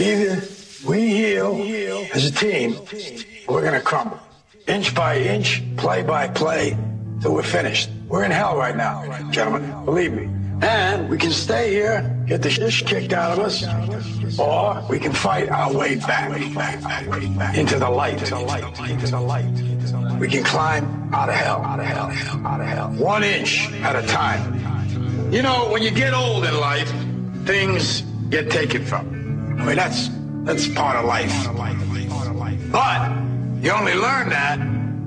Either we heal as a team, or we're going to crumble. Inch by inch, play by play, till we're finished. We're in hell right now, gentlemen. Believe me. And we can stay here, get the shit kicked out of us, or we can fight our way back into the light. We can climb out of hell. 1 inch at a time. You know, when you get old in life, things get taken from you. I mean, that's part of life. But you only learn that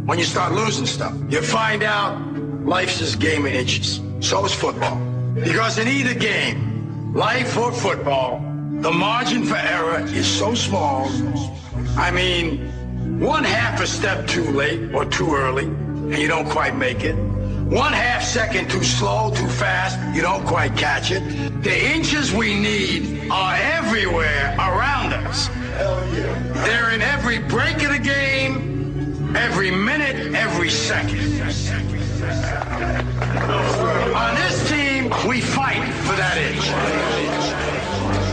when you start losing stuff. You find out life's this game of inches. So is football. Because in either game, life or football, the margin for error is so small. I mean, 1/2 a step too late or too early, and you don't quite make it. 1/2 second too slow, too fast, you don't quite catch it. The inches we need are everywhere around us. They're in every break of the game, every minute, every second. On this team, we fight for that inch.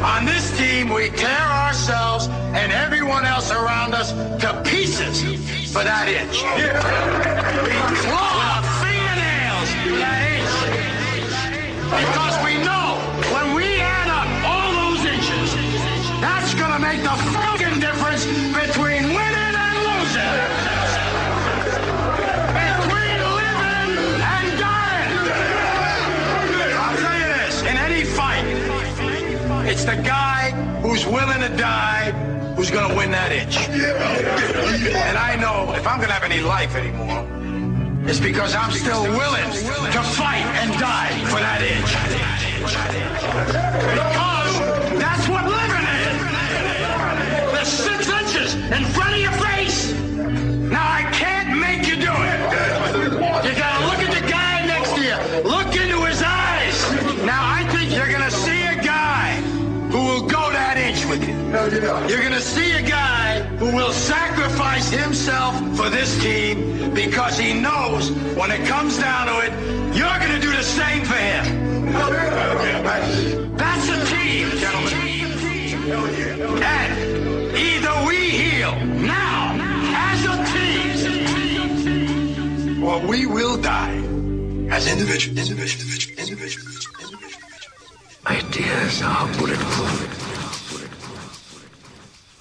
On this team, we tear ourselves and everyone else around us to pieces for that inch. We claw our fingernails for that inch. Because we know when we add up all those inches, that's going to make the fucking difference between winning and losing. Between living and dying. I'll tell you this, in any fight, it's the guy who's willing to die who's going to win that inch. And I know if I'm going to have any life anymore, it's because I'm still willing to fight and die for that inch. Because that's what living is. There's 6 inches in front of your face. Now, I can't make you do it. You got to look at the guy next to you. Look into his eyes. Now, I think you're going to see a guy who will go that inch with you. You're going to see a guy who will sacrifice himself for this team because he knows when it comes down to it, you're going to do the same for him. That's a team, gentlemen. And either we heal now as a team, or we will die as individuals. Ideas are bulletproof.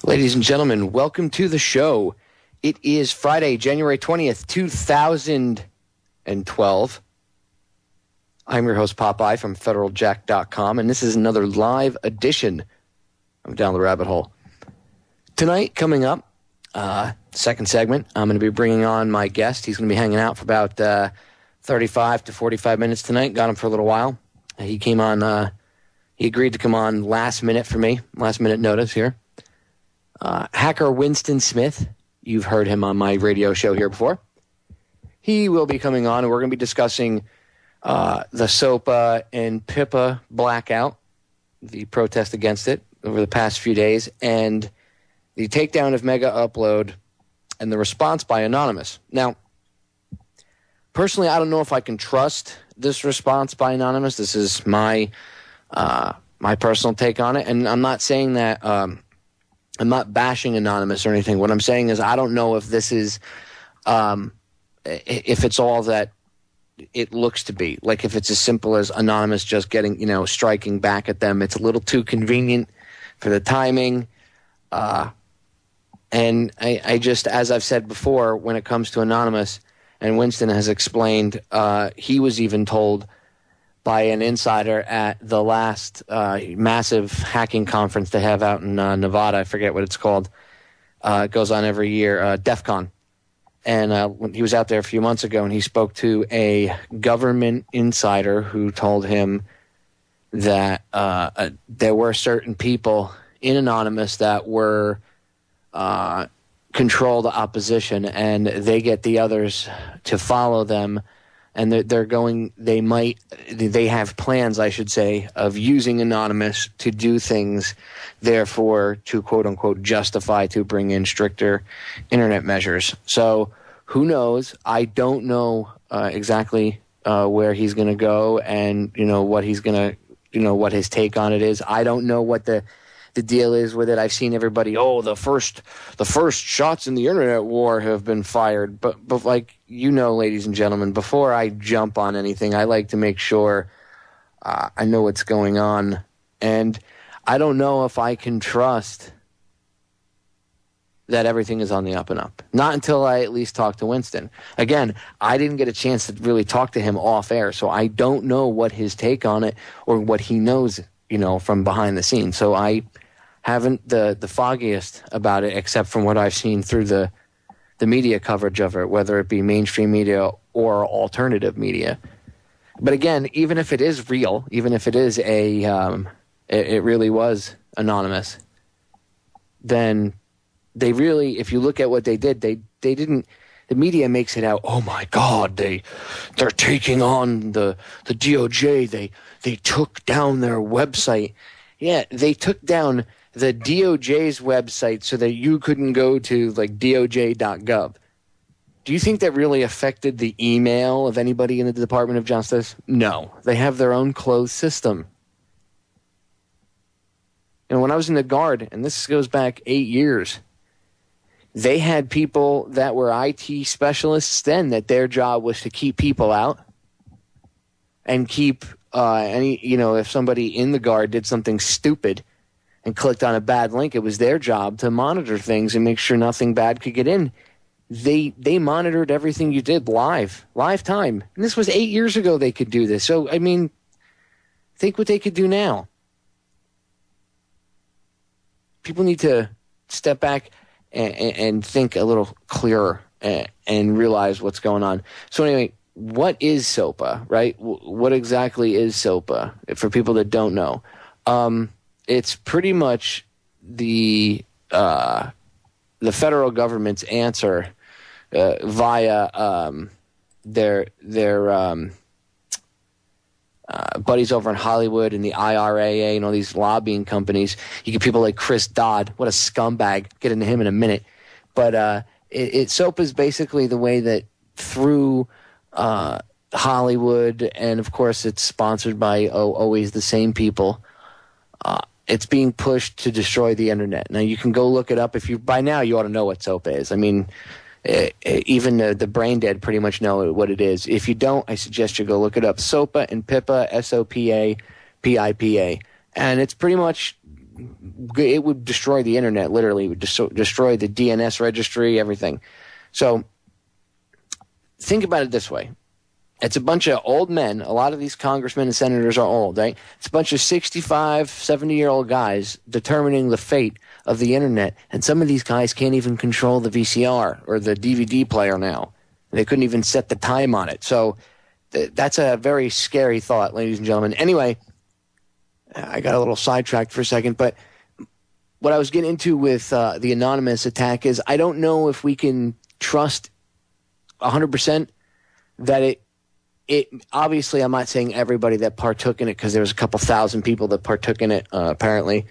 Ladies and gentlemen, welcome to the show. It is Friday, January 20th, 2012. I'm your host, Popeye, from FederalJack.com, and this is another live edition of Down the Rabbit Hole. Tonight, coming up, second segment, I'm going to be bringing on my guest. He's going to be hanging out for about 35 to 45 minutes tonight. Got him for a little while. He came on, he agreed to come on last minute for me, last minute notice here. Hacker Winston Smith, you've heard him on my radio show here before. He will be coming on, and we're going to be discussing the SOPA and PIPA blackout, the protest against it over the past few days, and the takedown of Mega Upload and the response by Anonymous. Now, personally, I don't know if I can trust this response by Anonymous. This is my personal take on it, and I'm not saying that I'm not bashing Anonymous or anything. What I'm saying is I don't know if this is if it's all that it looks to be. Like if it's as simple as Anonymous just getting, striking back at them. It's a little too convenient for the timing. And I just, as I've said before, when it comes to Anonymous, and Winston has explained, he was even told by an insider at the last massive hacking conference they have out in Nevada. I forget what it's called. It goes on every year, DEF CON. And when he was out there a few months ago, and he spoke to a government insider who told him that there were certain people in Anonymous that were control the opposition, and they get the others to follow them. And they have plans, I should say, of using Anonymous to do things, therefore, to quote unquote justify to bring in stricter internet measures. So who knows? I don't know exactly where he's going to go and, what he's going to, what his take on it is. I don't know what the the deal is with it. I've seen everybody, the first shots in the internet war have been fired. But like, ladies and gentlemen, before I jump on anything, I like to make sure I know what's going on. And I don't know if I can trust that everything is on the up and up. Not until I at least talk to Winston. Again, I didn't get a chance to really talk to him off air, so I don't know what his take on it or what he knows, from behind the scenes. So I haven't the foggiest about it, except from what I've seen through the media coverage of it, whether it be mainstream media or alternative media. But again, even if it is real, even if it is it really was anonymous, then they really, if you look at what they did, they didn't. The media makes it out, oh my God, they're taking on the DOJ. They took down their website. Yeah, they took down the DOJ's website so that you couldn't go to like DOJ.gov. Do you think that really affected the email of anybody in the Department of Justice? No, they have their own closed system. When I was in the Guard, and this goes back 8 years, they had people that were IT specialists then that their job was to keep people out and keep if somebody in the Guard did something stupid and clicked on a bad link, it was their job to monitor things and make sure nothing bad could get in. They monitored everything you did live time. And this was 8 years ago they could do this. So, I mean, think what they could do now. People need to step back and think a little clearer and realize what's going on. So anyway, what is SOPA, right? What exactly is SOPA for people that don't know? It's pretty much the federal government's answer via their buddies over in Hollywood and the IRAA and all these lobbying companies. You get people like Chris Dodd. What a scumbag. Get into him in a minute. But SOPA is basically the way that through Hollywood, and of course it's sponsored by always the same people, it's being pushed to destroy the internet. Now you can go look it up. By now you ought to know what SOPA is. I mean, even the brain dead pretty much know what it is. If you don't, I suggest you go look it up. SOPA and PIPA, SOPA, PIPA. And it's pretty much, it would destroy the internet, literally. It would destroy the DNS registry, everything. So think about it this way. It's a bunch of old men. A lot of these congressmen and senators are old, right? It's a bunch of 65, 70-year-old guys determining the fate of the internet. And some of these guys can't even control the VCR or the DVD player now. They couldn't even set the time on it. So that's a very scary thought, ladies and gentlemen. Anyway, I got a little sidetracked for a second, but what I was getting into with the anonymous attack is I don't know if we can trust 100% that it obviously, I'm not saying everybody that partook in it, because there was a couple thousand people that partook in it, apparently,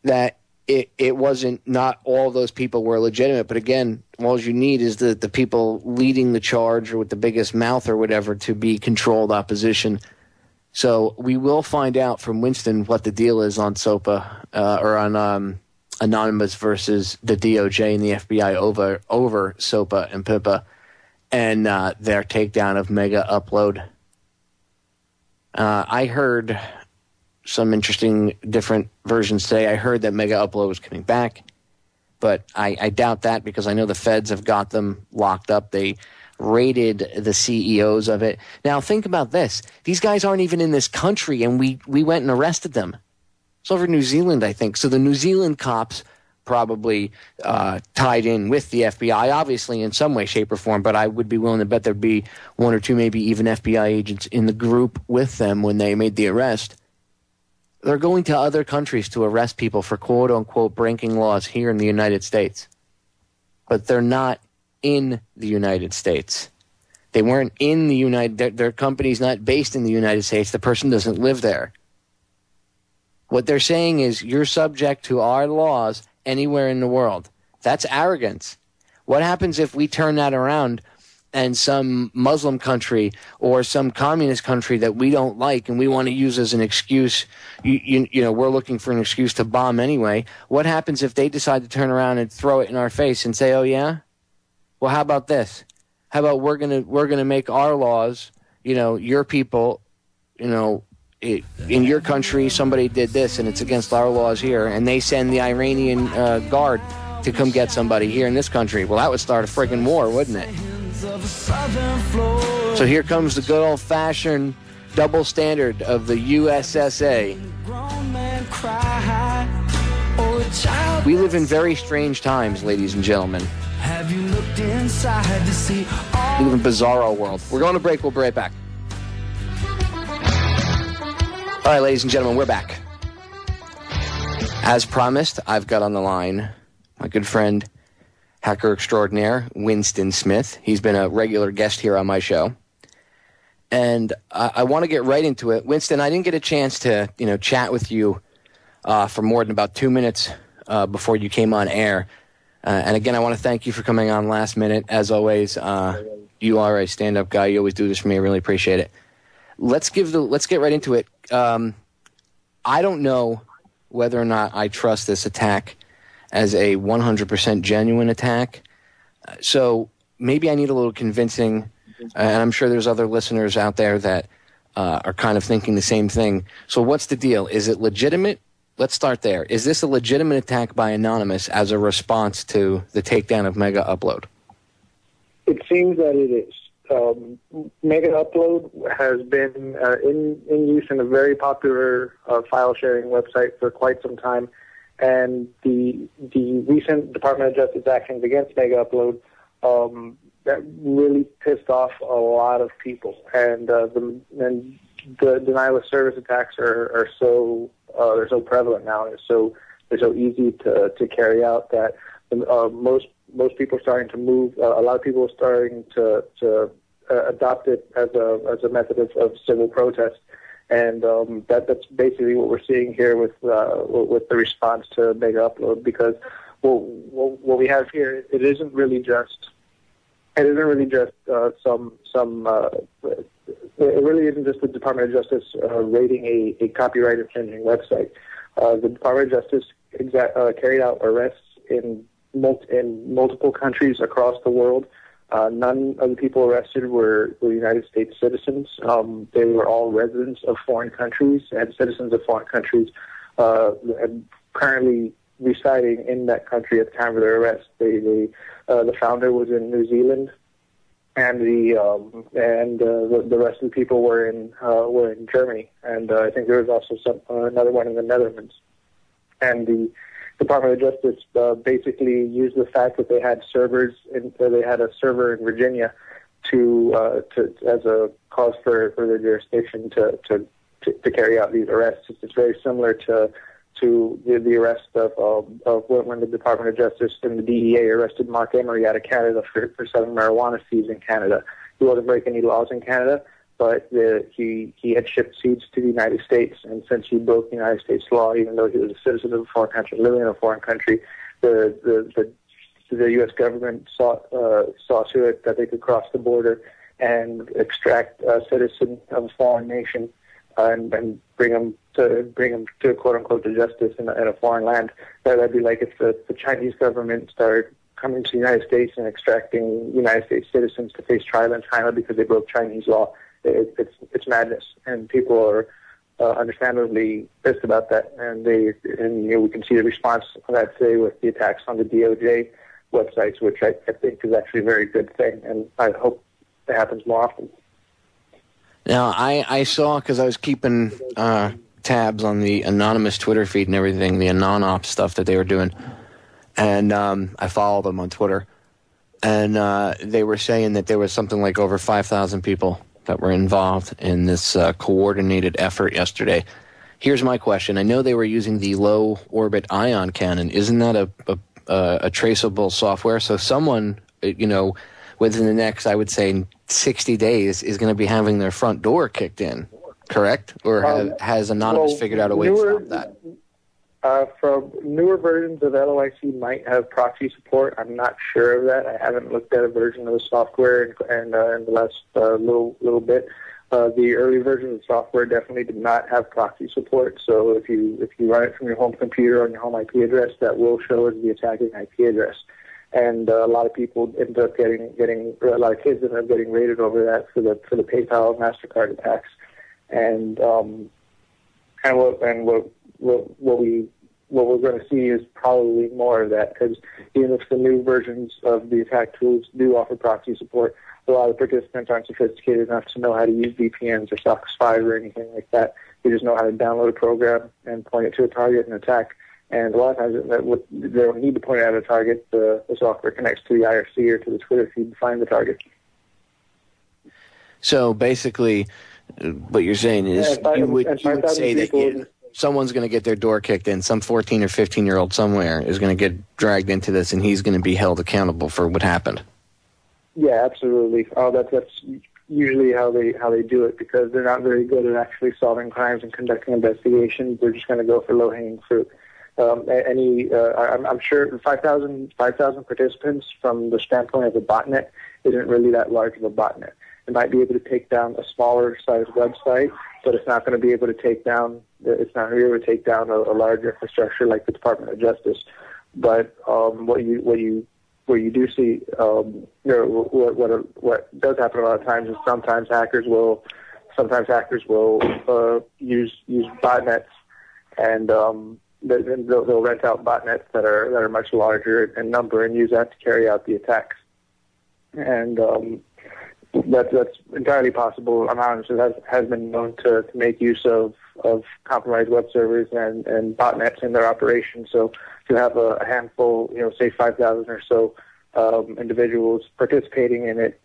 that it wasn't, not all those people were legitimate. But again, all you need is the people leading the charge or with the biggest mouth or whatever to be controlled opposition. So we will find out from Winston what the deal is on SOPA or on Anonymous versus the DOJ and the FBI over SOPA and PIPA. And their takedown of Mega Upload. I heard some interesting different versions today. I heard that Mega Upload was coming back, but I doubt that because I know the feds have got them locked up. They raided the CEOs of it. Now think about this. These guys aren't even in this country, and we went and arrested them. It's over in New Zealand, I think. So the New Zealand cops probably tied in with the FBI, obviously in some way, shape, or form, but I would be willing to bet there'd be one or two, maybe even FBI agents in the group with them when they made the arrest. They're going to other countries to arrest people for quote-unquote breaking laws here in the United States. But they're not in the United States. They weren't in the their company's not based in the United States. The person doesn't live there. What they're saying is you're subject to our laws anywhere in the world. That's arrogance. What happens if we turn that around and some Muslim country or some communist country that we don't like and we want to use as an excuse, you know, we're looking for an excuse to bomb anyway. What happens if they decide to turn around and throw it in our face and say, oh, yeah? Well, how about this? How about we're gonna make our laws, you know, your people, you know, in your country somebody did this and it's against our laws here, and they send the Iranian guard to come get somebody here in this country. Well, that would start a friggin' war, wouldn't it? So here comes the good old-fashioned double standard of the USSA. We live in very strange times, ladies and gentlemen. Have you looked inside to see We live in a bizarro world. We're going to break. We'll be right back. All right, ladies and gentlemen, we're back. As promised, I've got on the line my good friend, hacker extraordinaire, Winston Smith. He's been a regular guest here on my show. And I want to get right into it. Winston, I didn't get a chance to, you know, chat with you for more than about 2 minutes before you came on air. And again, I want to thank you for coming on last minute. As always, you are a stand-up guy. You always do this for me. I really appreciate it. Let's get right into it. I don't know whether or not I trust this attack as a 100% genuine attack. So maybe I need a little convincing, and I'm sure there's other listeners out there that are kind of thinking the same thing. So what's the deal? Is it legitimate? Let's start there. Is this a legitimate attack by Anonymous as a response to the takedown of Mega Upload? It seems that it is. Mega Upload has been in use in a very popular file-sharing website for quite some time, and the recent Department of Justice actions against Mega Upload that really pissed off a lot of people, and the denial of service attacks are so they're so prevalent now. They're so easy to carry out that most people are starting to move. A lot of people are starting to adopt it as a method of civil protest, and that's basically what we're seeing here with the response to Mega Upload. Because what we have here, it isn't really just it really isn't just the Department of Justice raiding a copyright infringing website. The Department of Justice carried out arrests in multiple countries across the world. None of the people arrested were United States citizens. They were all residents of foreign countries and citizens of foreign countries, and currently residing in that country at the time of their arrest. The founder was in New Zealand, and the rest of the people were in Germany, and I think there was also another one in the Netherlands. And the Department of Justice basically used the fact that they had they had a server in Virginia to as a cause for their jurisdiction to carry out these arrests. It's very similar to the arrest of when the Department of Justice and the DEA arrested Mark Emery out of Canada for selling marijuana seeds in Canada. He wasn't breaking any laws in Canada, but he had shipped seeds to the United States, and since he broke the United States law, even though he was a citizen of a foreign country, living in a foreign country, the U.S. government saw to it that they could cross the border and extract a citizen of a foreign nation and bring him to quote unquote to justice in a foreign land. That'd be like if the Chinese government started coming to the United States and extracting United States citizens to face trial in China because they broke Chinese law. It's madness, and people are understandably pissed about that. And we can see the response to that today with the attacks on the DOJ websites, which I think is actually a very good thing, and I hope it happens more often. Now, I saw, because I was keeping tabs on the Anonymous Twitter feed and everything, the Anon op stuff that they were doing, and I followed them on Twitter, and they were saying that there was something like over 5,000 people that were involved in this coordinated effort yesterday. Here's my question. I know they were using the low-orbit ion cannon. Isn't that a traceable software? So someone, within the next, I would say, 60 days is going to be having their front door kicked in, correct? Or has Anonymous figured out a way to stop that? From newer versions of LOIC might have proxy support. I'm not sure of that. I haven't looked at a version of the software in the last little bit. The early version of the software definitely did not have proxy support. So if you run it from your home computer on your home IP address, that will show as the attacking IP address. And a lot of people end up getting a lot of kids end up getting rated over that for the PayPal and MasterCard attacks. And what we're going to see is probably more of that, because even if the new versions of the attack tools do offer proxy support, a lot of participants aren't sophisticated enough to know how to use VPNs or SOC 5 or anything like that. They just know how to download a program and point it to a target and attack. And a lot of times they don't need to point it at a target. The software connects to the IRC or to the Twitter feed to find the target. So basically, what you're saying is you would say that someone's going to get their door kicked in. Some 14 or 15-year-old somewhere is going to get dragged into this, and he's going to be held accountable for what happened. Yeah, absolutely. That's usually how they do it, because they're not very good at actually solving crimes and conducting investigations. They're just going to go for low-hanging fruit. I'm sure 5,000 participants from the standpoint of a botnet isn't really that large of a botnet. It might be able to take down a smaller sized website, but it's not going to be able to take down a large infrastructure like the Department of Justice. But what you do see, what does happen a lot of times is sometimes hackers will use botnets, and then they'll rent out botnets that are much larger in number and use that to carry out the attacks. And that's entirely possible. Anon has been known to make use of compromised web servers and botnets in their operation. So to have a handful, say 5,000 or so individuals participating in it,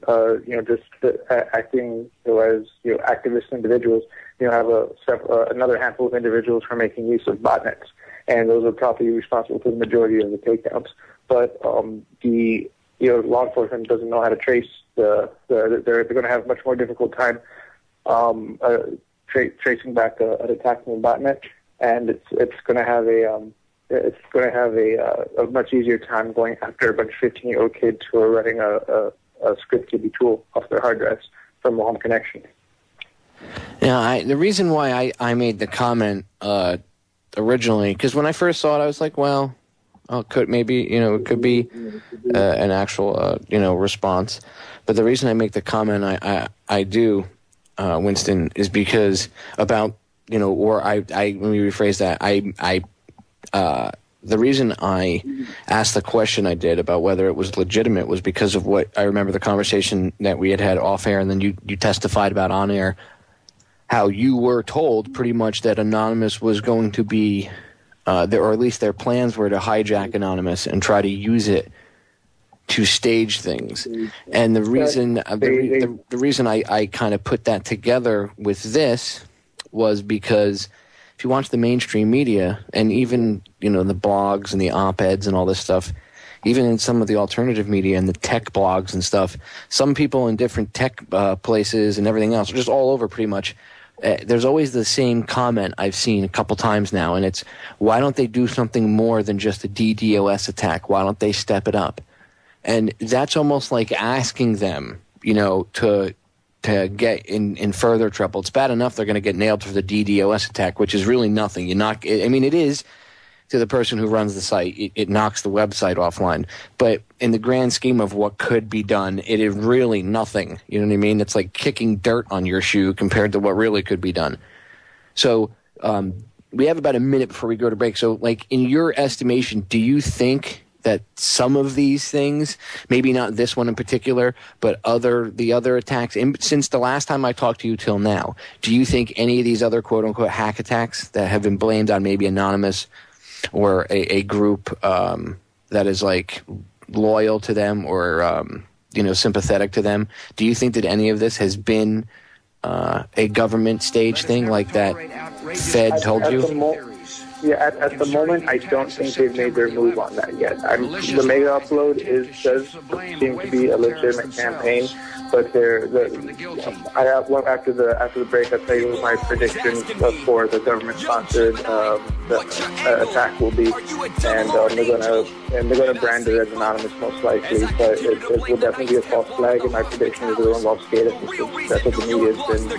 just acting as activist individuals, have another handful of individuals who are making use of botnets, and those are probably responsible for the majority of the takedowns. But the law enforcement doesn't know how to trace they're going to have a much more difficult time tracing back an attack from a botnet, and it's going to have a much easier time going after a bunch of 15-year-old kids who are running a script kiddie tool off their hard drives from a home connection. Yeah, the reason why I made the comment originally, because when I first saw it, I was like, well, it could be an actual response. But the reason I make the comment I do, Winston, is because about or I let me rephrase that. The reason I asked the question I did about whether it was legitimate was because of what I remember the conversation that we had off air, and then you testified about on air, how you were told pretty much that Anonymous was going to be, or at least their plans were to hijack Anonymous and try to use it to stage things. And the reason the reason I kind of put that together with this was because if you watch the mainstream media, and even the blogs and the op-eds and all this stuff, even in some of the alternative media and the tech blogs and stuff, some people in different tech places and everything else, just all over pretty much, there's always the same comment I've seen a couple times now, and it's, why don't they do something more than just a DDoS attack? Why don't they step it up? And that's almost like asking them, to get in further trouble. It's bad enough they're going to get nailed for the DDoS attack, which is really nothing. It is to the person who runs the site. It knocks the website offline. But in the grand scheme of what could be done, it is really nothing. You know what I mean? It's like kicking dirt on your shoe compared to what really could be done. So we have about a minute before we go to break. So, in your estimation, do you think that some of these things, maybe not this one in particular, but the other attacks, since the last time I talked to you till now, do you think any of these other quote-unquote hack attacks that have been blamed on maybe Anonymous or a group that is loyal to them or sympathetic to them, do you think that any of this has been a government stage thing like that Fed told you? At the moment, I don't think they've made their move on that yet. The mega upload does seem to be a legitimate campaign, but after the break, I'll tell you what my prediction for the government-sponsored attack will be, and they're gonna brand it as anonymous most likely, but it will definitely be a false flag. And my prediction is it will involve SCADA systems. That's what the media has been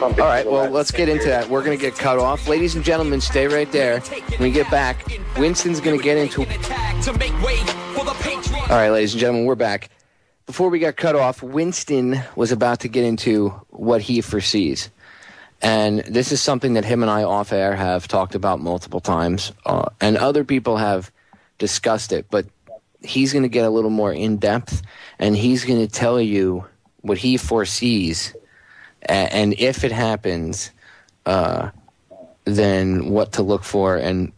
pumping. All right, well, let's get into that. We're going to get cut off. Ladies and gentlemen, stay right there. When we get back, Winston's going to get into... All right, ladies and gentlemen, we're back. Before we got cut off, Winston was about to get into what he foresees. And this is something that him and I off-air have talked about multiple times, and other people have discussed it, but he's going to get a little more in-depth, and he's going to tell you what he foresees, and if it happens, then what to look for, and,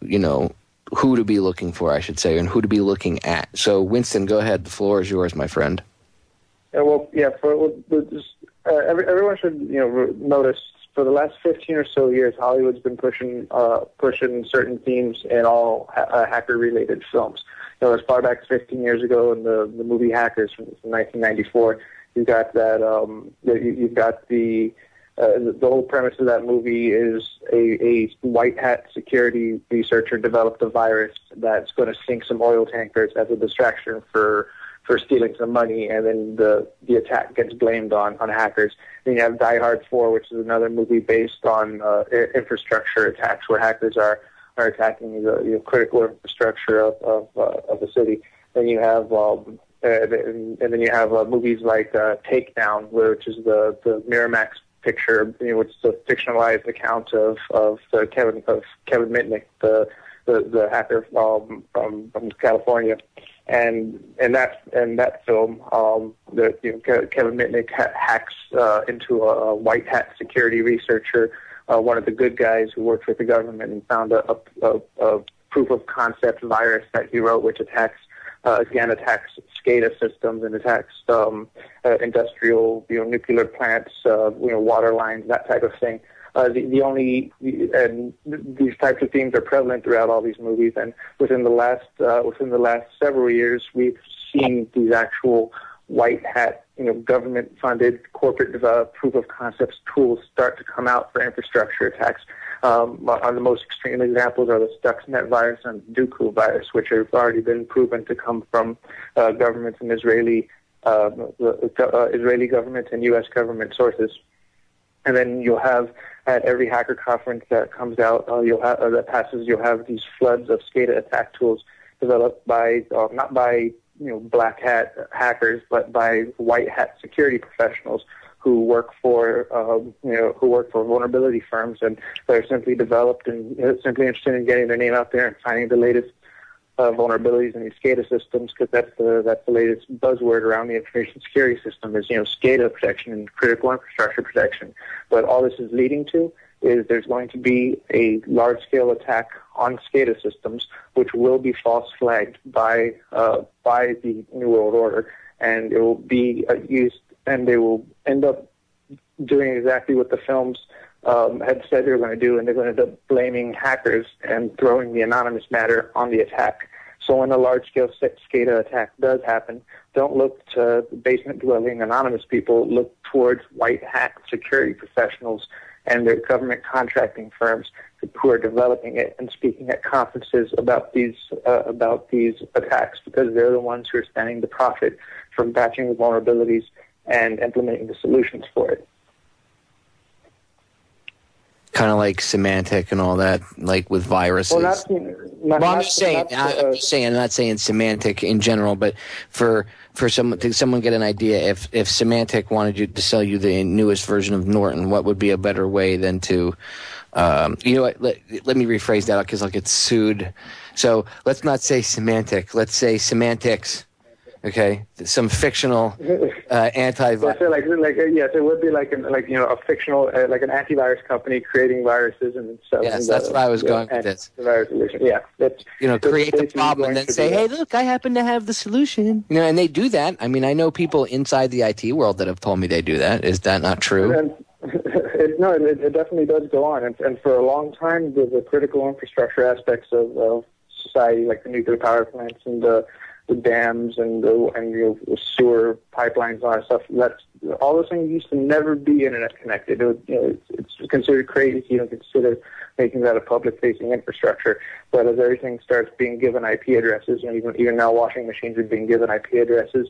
who to be looking for, I should say, and who to be looking at. So, Winston, go ahead. The floor is yours, my friend. Everyone should, notice for the last 15 or so years, Hollywood's been pushing certain themes in all hacker-related films. As far back as 15 years ago in the movie Hackers from 1994, you've got that. You've got the whole premise of that movie is a white hat security researcher developed a virus that's going to sink some oil tankers as a distraction for stealing some money, and then the attack gets blamed on hackers. Then you have Die Hard 4, which is another movie based on infrastructure attacks where hackers are attacking the critical infrastructure of a city. Then you have movies like Takedown, which is the Miramax picture, which is a fictionalized account of Kevin Mitnick, the hacker from California. And in that film, Kevin Mitnick hacks into a white hat security researcher, one of the good guys who worked with the government, and found a proof of concept virus that he wrote, which attacks SCADA systems and attacks industrial, nuclear plants, water lines, that type of thing. These types of themes are prevalent throughout all these movies, and within the last several years, we've seen these actual white hat, government-funded, corporate-developed proof of concepts tools start to come out for infrastructure attacks. On the most extreme examples are the Stuxnet virus and Dooku virus, which have already been proven to come from governments and Israeli government and U.S. government sources. And then you'll have at every hacker conference that comes out, you'll have these floods of SCADA attack tools developed by not by black hat hackers, but by white hat security professionals who work for vulnerability firms, and they're simply developed and simply interested in getting their name out there and finding the latest vulnerabilities in these SCADA systems, because that's the latest buzzword around the information security system is SCADA protection and critical infrastructure protection. But all this is leading to is there's going to be a large-scale attack on SCADA systems, which will be false flagged by the New World Order, and it will be used, and they will end up doing exactly what the films had said they were going to do, and they're going to end up blaming hackers and throwing the anonymous matter on the attack. So when a large-scale SCADA attack does happen, don't look to basement-dwelling anonymous people. Look towards white-hat security professionals and their government contracting firms who are developing it and speaking at conferences about these attacks, because they're the ones who are spending the profit from patching the vulnerabilities and implementing the solutions for it. Kind of like Symantec and all that, like with viruses. Well, I'm not saying Symantec in general, but for someone get an idea, if Symantec wanted you to sell you the newest version of Norton, what would be a better way than to, let me rephrase that because I'll get sued. So let's not say Symantec. Let's say semantics. Okay, some fictional antivirus. So yes, it would be like a fictional like an antivirus company creating viruses and selling. Yes, that's where I was going with this. Solution. Yeah, that's create the problem and then say, "Hey, look, I happen to have the solution." And they do that. I mean, I know people inside the IT world that have told me they do that. Is that not true? No, it definitely does go on, and for a long time, the critical infrastructure aspects of society, like the nuclear power plants and the dams and the sewer pipelines and all that stuff, all those things used to never be internet connected. It's considered crazy to even consider making that a public-facing infrastructure. But as everything starts being given IP addresses, and even now washing machines are being given IP addresses,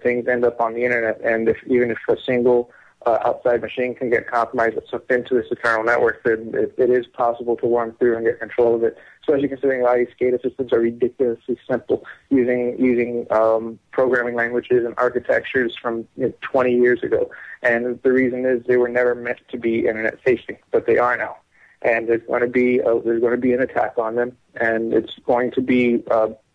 things end up on the internet. And even if a single outside machine can get compromised and sucked into this eternal network, then it is possible to worm through and get control of it. Especially considering a lot of these SCADA systems are ridiculously simple, using programming languages and architectures from 20 years ago. And the reason is they were never meant to be internet facing, but they are now. And there's going to be an attack on them, and it's going to be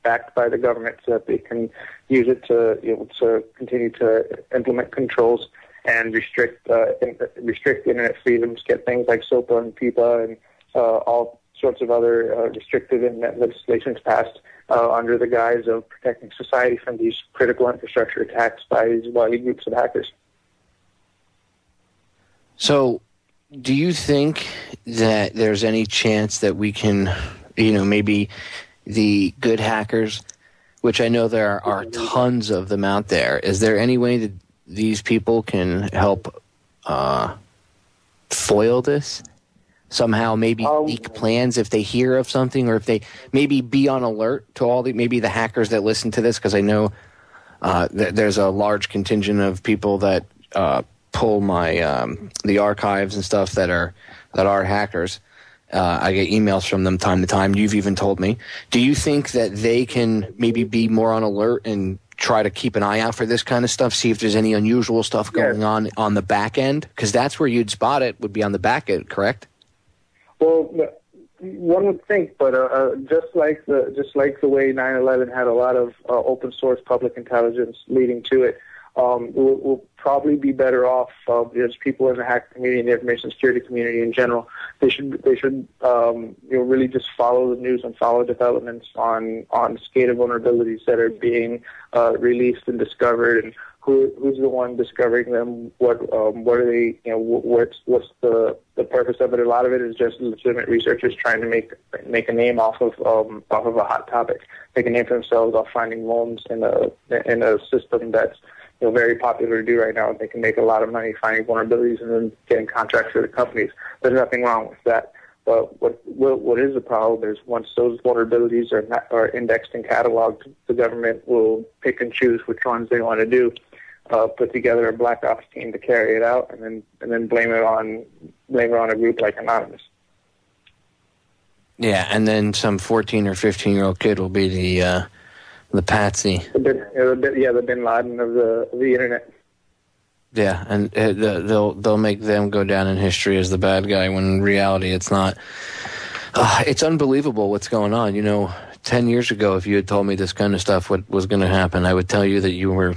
backed by the government so that they can use it to continue to implement controls and restrict internet freedoms, get things like SOPA and PIPA and all sorts of other restrictive internet legislations passed under the guise of protecting society from these critical infrastructure attacks by these wily groups of hackers. So, do you think that there's any chance that we can, maybe the good hackers, which I know there are tons of them out there, is there any way that these people can help foil this? Somehow maybe leak plans if they hear of something, or if they maybe be on alert to all maybe the hackers that listen to this, because I know there's a large contingent of people that pull my the archives and stuff that are hackers. I get emails from them time to time. You've even told me. Do you think that they can maybe be more on alert and try to keep an eye out for this kind of stuff, see if there's any unusual stuff going on the back end? Because that's where you'd spot it, would be on the back end, correct? Well, one would think, but just like the way 9/11 had a lot of open source public intelligence leading to it, we'll probably be better off as people in the hacker community and the information security community in general. They should really just follow the news and follow developments on SCADA vulnerabilities that are being released and discovered, and who's the one discovering them? What are they? What's the purpose of it? A lot of it is just legitimate researchers trying to make a name off of a hot topic, make a name for themselves off finding vulns in a system that's very popular to do right now. They can make a lot of money finding vulnerabilities and then getting contracts for the companies. There's nothing wrong with that. But what is the problem is once those vulnerabilities are indexed and cataloged, the government will pick and choose which ones they want to do, put together a black ops team to carry it out, and then blame it on a group like Anonymous. Yeah, and then some 14 or 15-year-old kid will be the patsy. The Bin Laden of the internet. Yeah, and they'll make them go down in history as the bad guy, when in reality it's not. It's unbelievable what's going on. 10 years ago, if you had told me this kind of stuff was going to happen, I would tell you that you were,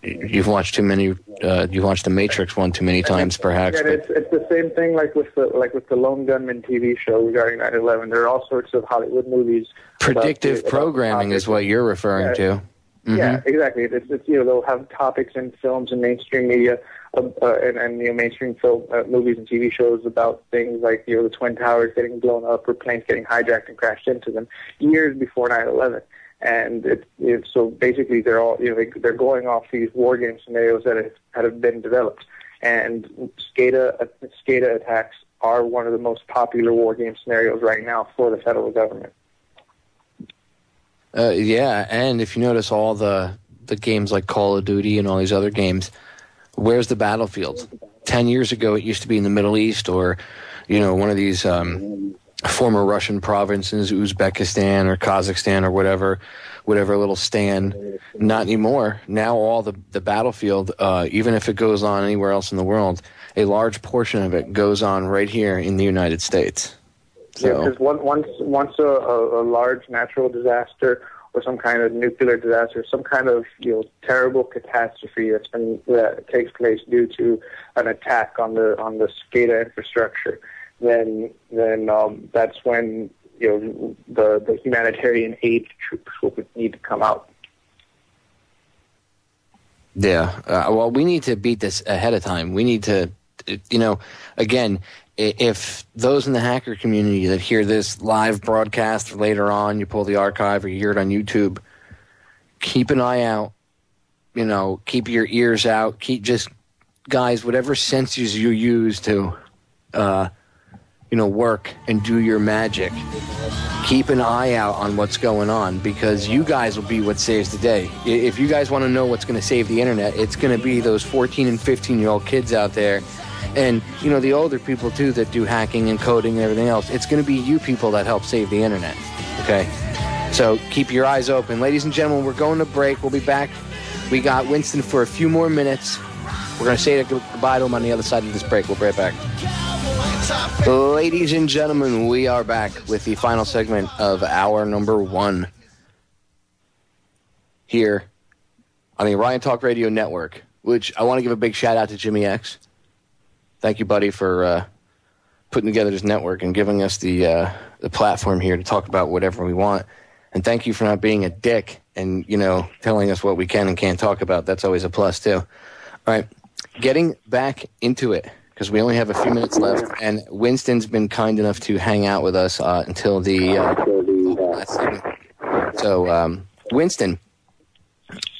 you've watched too many. You've watched The Matrix one too many times, perhaps. Yeah, it's the same thing like with the Lone Gunman TV show regarding 9/11. There are all sorts of Hollywood movies. Predictive programming is what you're referring to. Mm-hmm. Yeah, exactly. It's they'll have topics in films and mainstream media, and mainstream film movies and TV shows about things like the Twin Towers getting blown up or planes getting hijacked and crashed into them years before 9/11. And so basically they're all they're going off these war game scenarios that have been developed, and SCADA attacks are one of the most popular war game scenarios right now for the federal government. Yeah, and if you notice all the games like Call of Duty and all these other games, where's the battlefield? 10 years ago, it used to be in the Middle East or, one of these former Russian provinces, Uzbekistan or Kazakhstan or whatever little stand. Not anymore. Now all the battlefield, even if it goes on anywhere else in the world, a large portion of it goes on right here in the United States. So. Yeah, because once a large natural disaster or some kind of nuclear disaster, some kind of terrible catastrophe that takes place due to an attack on the SCADA infrastructure, then that's when the humanitarian aid troops will need to come out. Yeah, well, we need to beat this ahead of time. We need to again, if those in the hacker community that hear this live broadcast or later on, you pull the archive or you hear it on YouTube, keep an eye out, keep your ears out, guys, whatever senses you use to, work and do your magic, keep an eye out on what's going on, because you guys will be what saves the day. If you guys want to know what's going to save the internet, it's going to be those 14 and 15-year-old kids out there. And, the older people, too, that do hacking and coding and everything else. It's going to be you people that help save the internet, okay? So keep your eyes open. Ladies and gentlemen, we're going to break. We'll be back. We got Winston for a few more minutes. We're going to say goodbye to him on the other side of this break. We'll be right back. Ladies and gentlemen, we are back with the final segment of hour number 1 here on the Orion Talk Radio Network, which I want to give a big shout-out to Jimmy X. Thank you, buddy, for putting together this network and giving us the platform here to talk about whatever we want. And thank you for not being a dick and, telling us what we can and can't talk about. That's always a plus, too. All right, getting back into it, because we only have a few minutes left, and Winston's been kind enough to hang out with us until the last segment. So, Winston,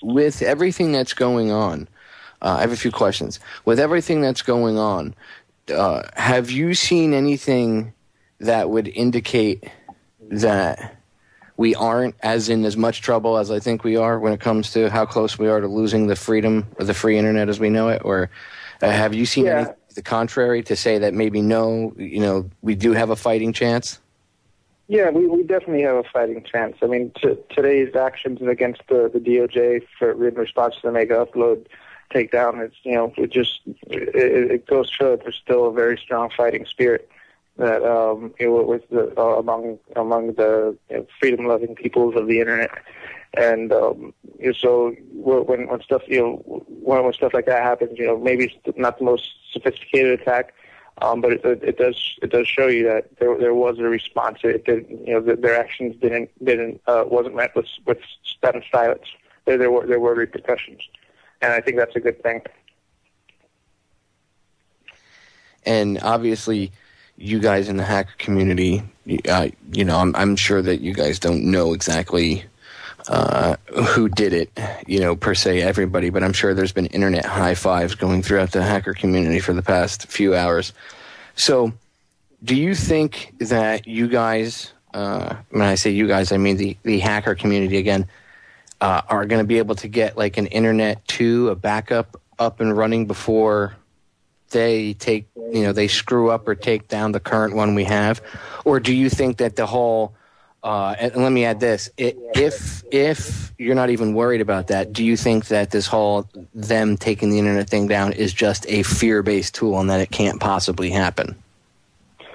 with everything that's going on, I have a few questions. With everything that's going on, have you seen anything that would indicate that we aren't as much trouble as I think we are when it comes to how close we are to losing the freedom of the free internet as we know it? Or have you seen anything to the contrary to say that maybe no, we do have a fighting chance? Yeah, we definitely have a fighting chance. I mean, today's actions against the DOJ in response to the Mega Upload takedown, it goes to show that there's still a very strong fighting spirit that among the freedom-loving peoples of the internet, and so when stuff when stuff like that happens, maybe it's not the most sophisticated attack, but it does show you that there was a response. It did, their actions wasn't met with stunned silence. There were repercussions. And I think that's a good thing. And obviously, you guys in the hacker community, I'm sure that you guys don't know exactly who did it, per se, everybody, but I'm sure there's been internet high fives going throughout the hacker community for the past few hours. So, do you think that you guys, when I say you guys, I mean the hacker community again, are going to be able to get like an internet 2, a backup up and running before they take, they screw up or take down the current one we have? Or do you think that the whole, and let me add this, if you're not even worried about that, do you think that this whole them taking the internet thing down is just a fear-based tool and that it can't possibly happen?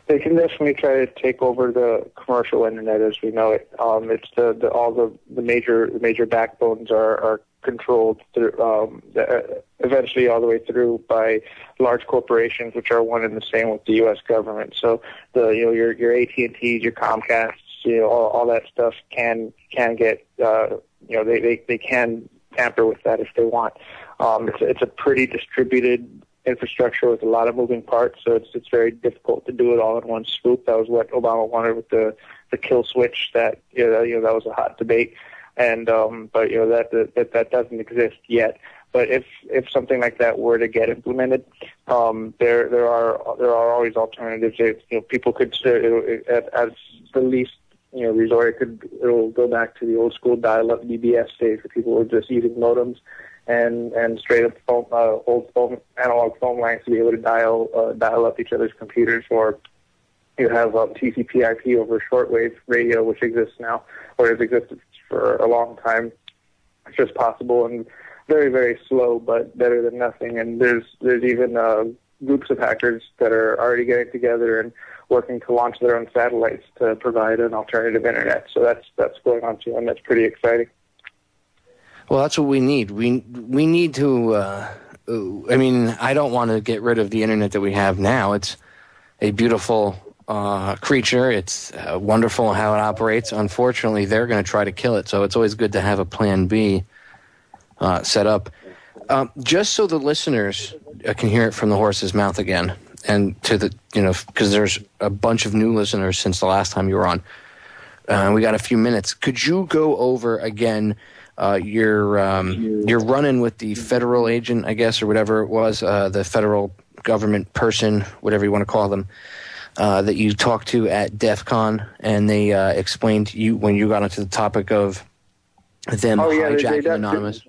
They can definitely try to take over the commercial internet as we know it. It's all the major backbones are controlled through, eventually all the way through by large corporations, which are one and the same with the U.S. government. So your AT&Ts, your Comcasts, all that stuff can get they can tamper with that if they want. It's a pretty distributed infrastructure with a lot of moving parts, so it's very difficult to do it all in one swoop. That was what Obama wanted with the kill switch. That that was a hot debate, and but that doesn't exist yet. But if something like that were to get implemented, there are always alternatives. People could as the least resort. It'll go back to the old school dial-up BBS days where people were just using modems and straight up old analog phone lines to be able to dial up each other's computers, or you have TCP/IP over shortwave radio, which exists now, or has existed for a long time. It's just possible and very, very slow, but better than nothing. And there's even groups of hackers that are already getting together and working to launch their own satellites to provide an alternative internet. So that's going on too, and that's pretty exciting. Well, that's what we need. We need to, I don't want to get rid of the internet that we have now. It's a beautiful creature. It's wonderful how it operates. Unfortunately, they're going to try to kill it, so it's always good to have a plan B set up. Just so the listeners can hear it from the horse's mouth again, and to the, because there's a bunch of new listeners since the last time you were on. We got a few minutes. Could you go over again your run-in with the federal agent, I guess, or whatever it was, the federal government person, whatever you want to call them, that you talked to at DEF CON, and they explained to you when you got onto the topic of them hijacking Anonymous?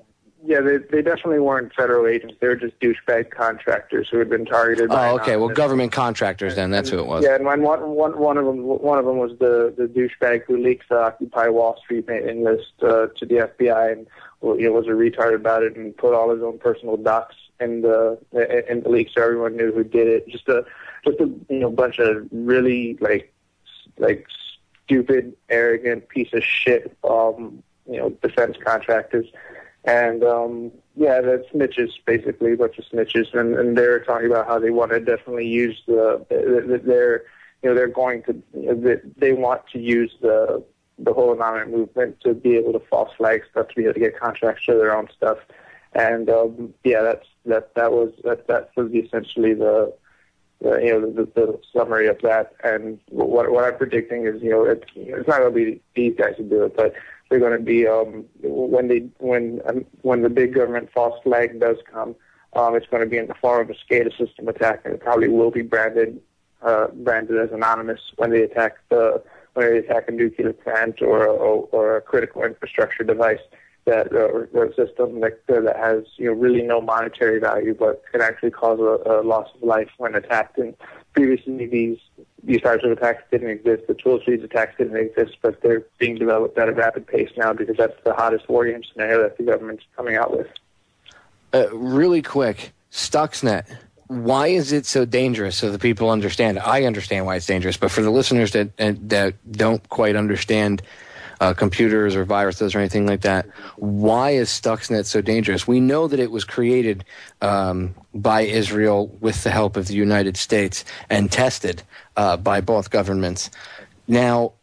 Yeah, they definitely weren't federal agents. They were just douchebag contractors who had been targeted by okay. Well, government contractors then. That's who it was. Yeah, and one of them was the douchebag who leaked the Occupy Wall Street mailing list to the FBI, and was a retard about it and put all his own personal docs in the leak, so everyone knew who did it. Just a bunch of really like stupid, arrogant piece of shit defense contractors. And the snitches, basically, a bunch of snitches, and they're talking about how they want to definitely use they want to use the whole anonymous movement to be able to false flag stuff, to be able to get contracts for their own stuff, and that was essentially the summary of that. And what I'm predicting is it's not going to be these guys who do it, but they're going to be when the big government false flag does come, it's going to be in the form of a SCADA system attack, and it probably will be branded as anonymous when they attack a nuclear plant or a critical infrastructure device or a system that has really no monetary value, but can actually cause a loss of life when attacked. And previously these types of attacks didn't exist. The tools for these attacks didn't exist, but they're being developed at a rapid pace now because that's the hottest war game scenario that the government's coming out with. Really quick, Stuxnet, why is it so dangerous so that people understand? I understand why it's dangerous, but for the listeners that don't quite understand computers or viruses or anything like that, why is Stuxnet so dangerous? We know that it was created by Israel with the help of the United States and tested by both governments. Now,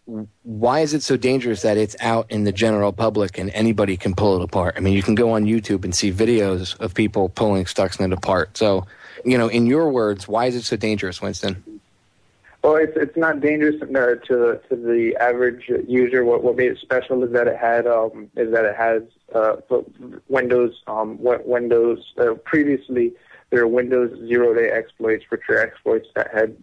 why is it so dangerous that it's out in the general public and anybody can pull it apart? I mean, you can go on YouTube and see videos of people pulling Stuxnet apart. So, in your words, why is it so dangerous, Winston? Well, it's not dangerous to the average user. What made it special is that it has Windows. Previously, there were Windows 0-day exploits, which are exploits that had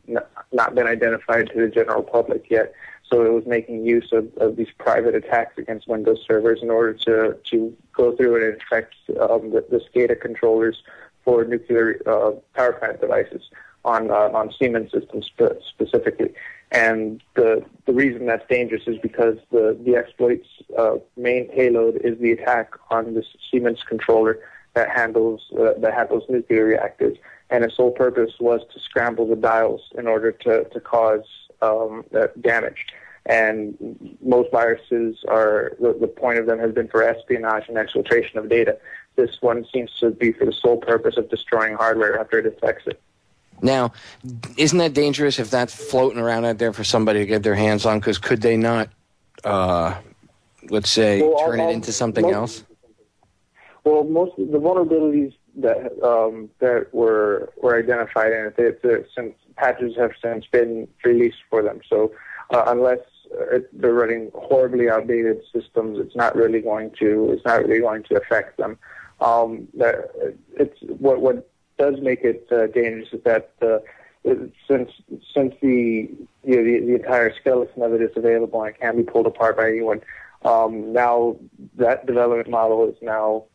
not been identified to the general public yet. So it was making use of these private attacks against Windows servers in order to go through and infect the SCADA controllers for nuclear power plant devices on Siemens systems specifically. And the reason that's dangerous is because the exploit's main payload is the attack on this Siemens controller that handles nuclear reactors, and its sole purpose was to scramble the dials in order to cause damage. And most viruses the point of them has been for espionage and exfiltration of data. This one seems to be for the sole purpose of destroying hardware after it affects it. Now, isn't that dangerous if that's floating around out there for somebody to get their hands on? Because could they not, let's say, turn it into something else? Well, most of the vulnerabilities that were identified in it, since patches have since been released for them. So unless they're running horribly outdated systems, it's not really going to affect them. It's what does make it dangerous is that since the entire skeleton of it is available and can be pulled apart by anyone, now that development model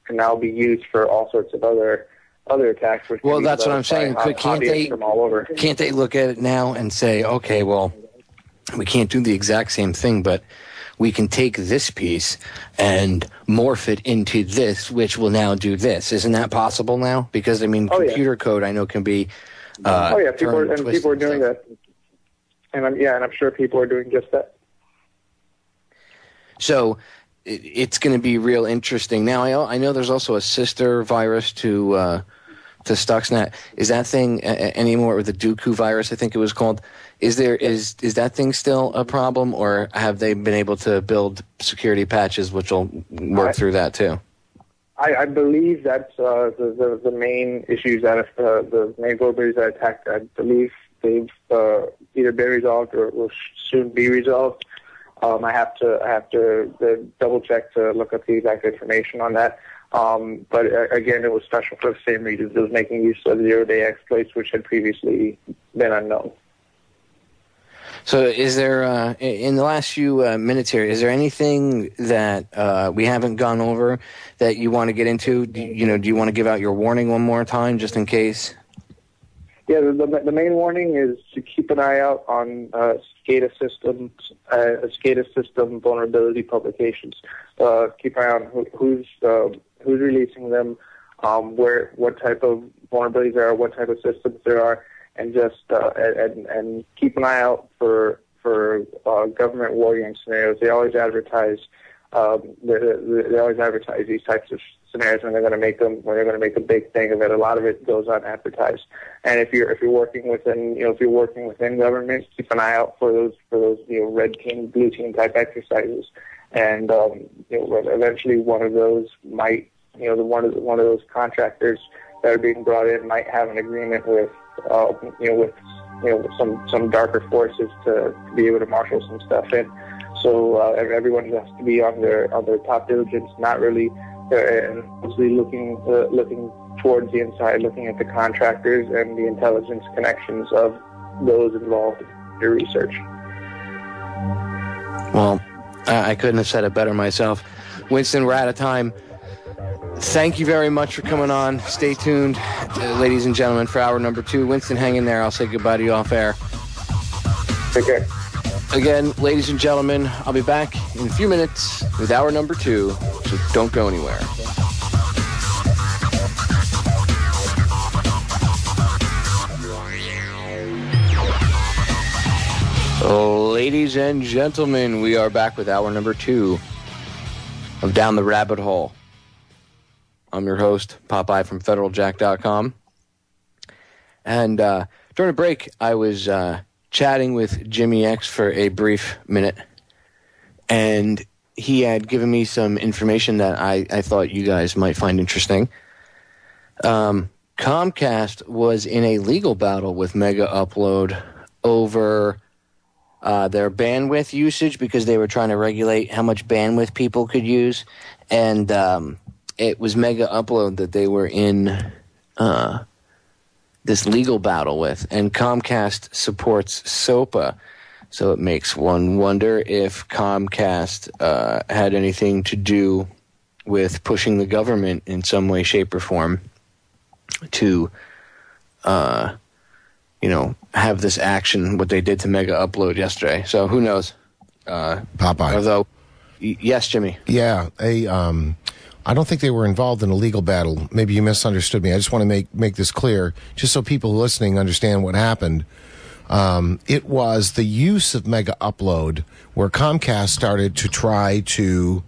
can now be used for all sorts of other attacks. Well, that's what I'm saying. Can't they look at it now and say, okay, well, we can't do the exact same thing, but we can take this piece and morph it into this, which will now do this. Isn't that possible now? Because, computer code, I know, can be people are doing that. And I'm sure people are doing just that. So it's going to be real interesting. Now, I know there's also a sister virus to Stuxnet. Is that thing anymore, or the Dooku virus, I think it was called? Is that thing still a problem, or have they been able to build security patches which will work through that too? I believe that's the main issues that the main vulnerabilities that attacked. I believe they've either been resolved or will soon be resolved. I have to double check to look up the exact information on that. But again, it was special for the same reasons. It was making use of zero-day exploits, which had previously been unknown. So is there, in the last few minutes here, is there anything that we haven't gone over that you want to get into? Do you want to give out your warning one more time, just in case? Yeah, the main warning is to keep an eye out on SCADA system vulnerability publications. Keep an eye on who's releasing them, what type of vulnerabilities there are, what type of systems there are, and just and keep an eye out for government warning scenarios. They always advertise these types of scenarios when they're going to make them, when they're going to make a big thing of it. A lot of it goes unadvertised. And if you're working within government, keep an eye out for those red team, blue team type exercises. And eventually one of those might, one of those contractors that are being brought in might have an agreement with some darker forces to be able to marshal some stuff in. So everyone has to be on their top diligence, not really, and mostly looking towards the inside, looking at the contractors and the intelligence connections of those involved in your research. Well, I couldn't have said it better myself. Winston, we're out of time. Thank you very much for coming on. Stay tuned, ladies and gentlemen, for hour number 2. Winston, hang in there. I'll say goodbye to you off air. Take care. Again, ladies and gentlemen, I'll be back in a few minutes with hour number 2, so don't go anywhere. Ladies and gentlemen, we are back with hour number 2 of Down the Rabbit Hole. I'm your host, Popeye from FederalJack.com. And during a break, I was chatting with Jimmy X for a brief minute, and he had given me some information that I thought you guys might find interesting. Comcast was in a legal battle with Mega Upload over their bandwidth usage because they were trying to regulate how much bandwidth people could use, and it was Mega Upload that they were in this legal battle with, and Comcast supports SOPA, so it makes one wonder if Comcast had anything to do with pushing the government in some way, shape, or form to, have this action, what they did to Mega Upload yesterday. So who knows? Popeye. Although, yes, Jimmy. Yeah, I don't think they were involved in a legal battle. Maybe you misunderstood me. I just want to make this clear, just so people listening understand what happened. It was the use of Mega Upload where Comcast started to try to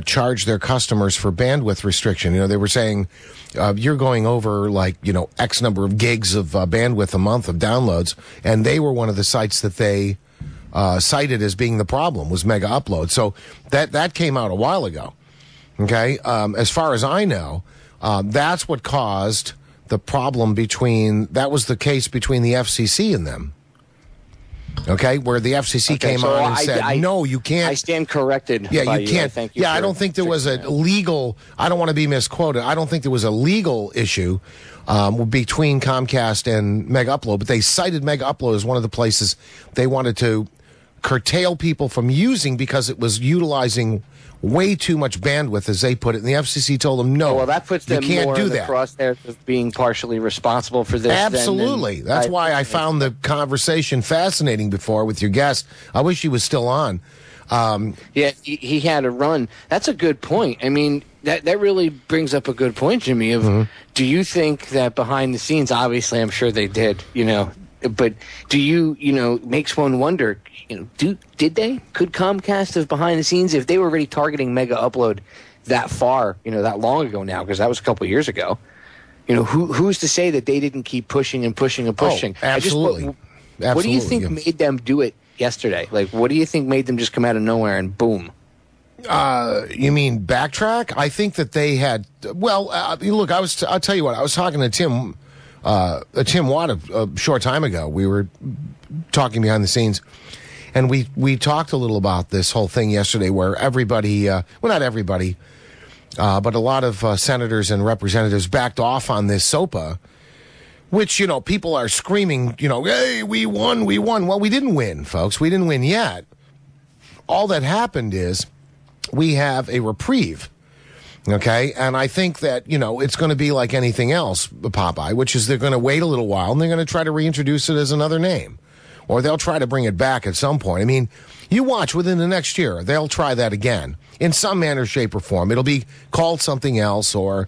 charge their customers for bandwidth restriction. They were saying, you're going over X number of gigs of bandwidth a month of downloads, and they were one of the sites that they cited as being the problem was Mega Upload. So that came out a while ago. Okay, as far as I know, that's what caused the problem that was the case between the FCC and them. Okay, where the FCC came on and said, no, you can't. I stand corrected. Yeah, you can't. Thank you. Yeah, I don't think there was a legal, I don't want to be misquoted. I don't think there was a legal issue between Comcast and Mega Upload, but they cited Mega Upload as one of the places they wanted to curtail people from using because it was utilizing way too much bandwidth, as they put it, and the FCC told them, no, well, that puts them you can't more do in the that. Crosshairs of being partially responsible for this. Absolutely. That's why I found the conversation fascinating before with your guest. I wish he was still on. Yeah, he had a run. That's a good point. I mean, that really brings up a good point, Jimmy, of do you think that behind the scenes, obviously I'm sure they did, but do you, makes one wonder, did they? Could Comcast have behind the scenes, if they were already targeting Mega Upload that far, that long ago now, because that was a couple of years ago, who's to say that they didn't keep pushing and pushing and pushing? Oh, absolutely. What do you think made them do it yesterday? What do you think made them just come out of nowhere and boom? You mean backtrack? I think that they had. Well, look, I'll tell you what. I was talking to Tim Watt a short time ago. We were talking behind the scenes, and we talked a little about this whole thing yesterday, where everybody, well, not everybody, but a lot of senators and representatives backed off on this SOPA, which, people are screaming, hey, we won. Well, we didn't win, folks. We didn't win yet. All that happened is we have a reprieve, okay? And I think that, it's going to be like anything else, Popeye, which is they're going to wait a little while, and they're going to try to reintroduce it as another name. Or they'll try to bring it back at some point. I mean, you watch within the next year, they'll try that again in some manner, shape, or form. It'll be called something else, or,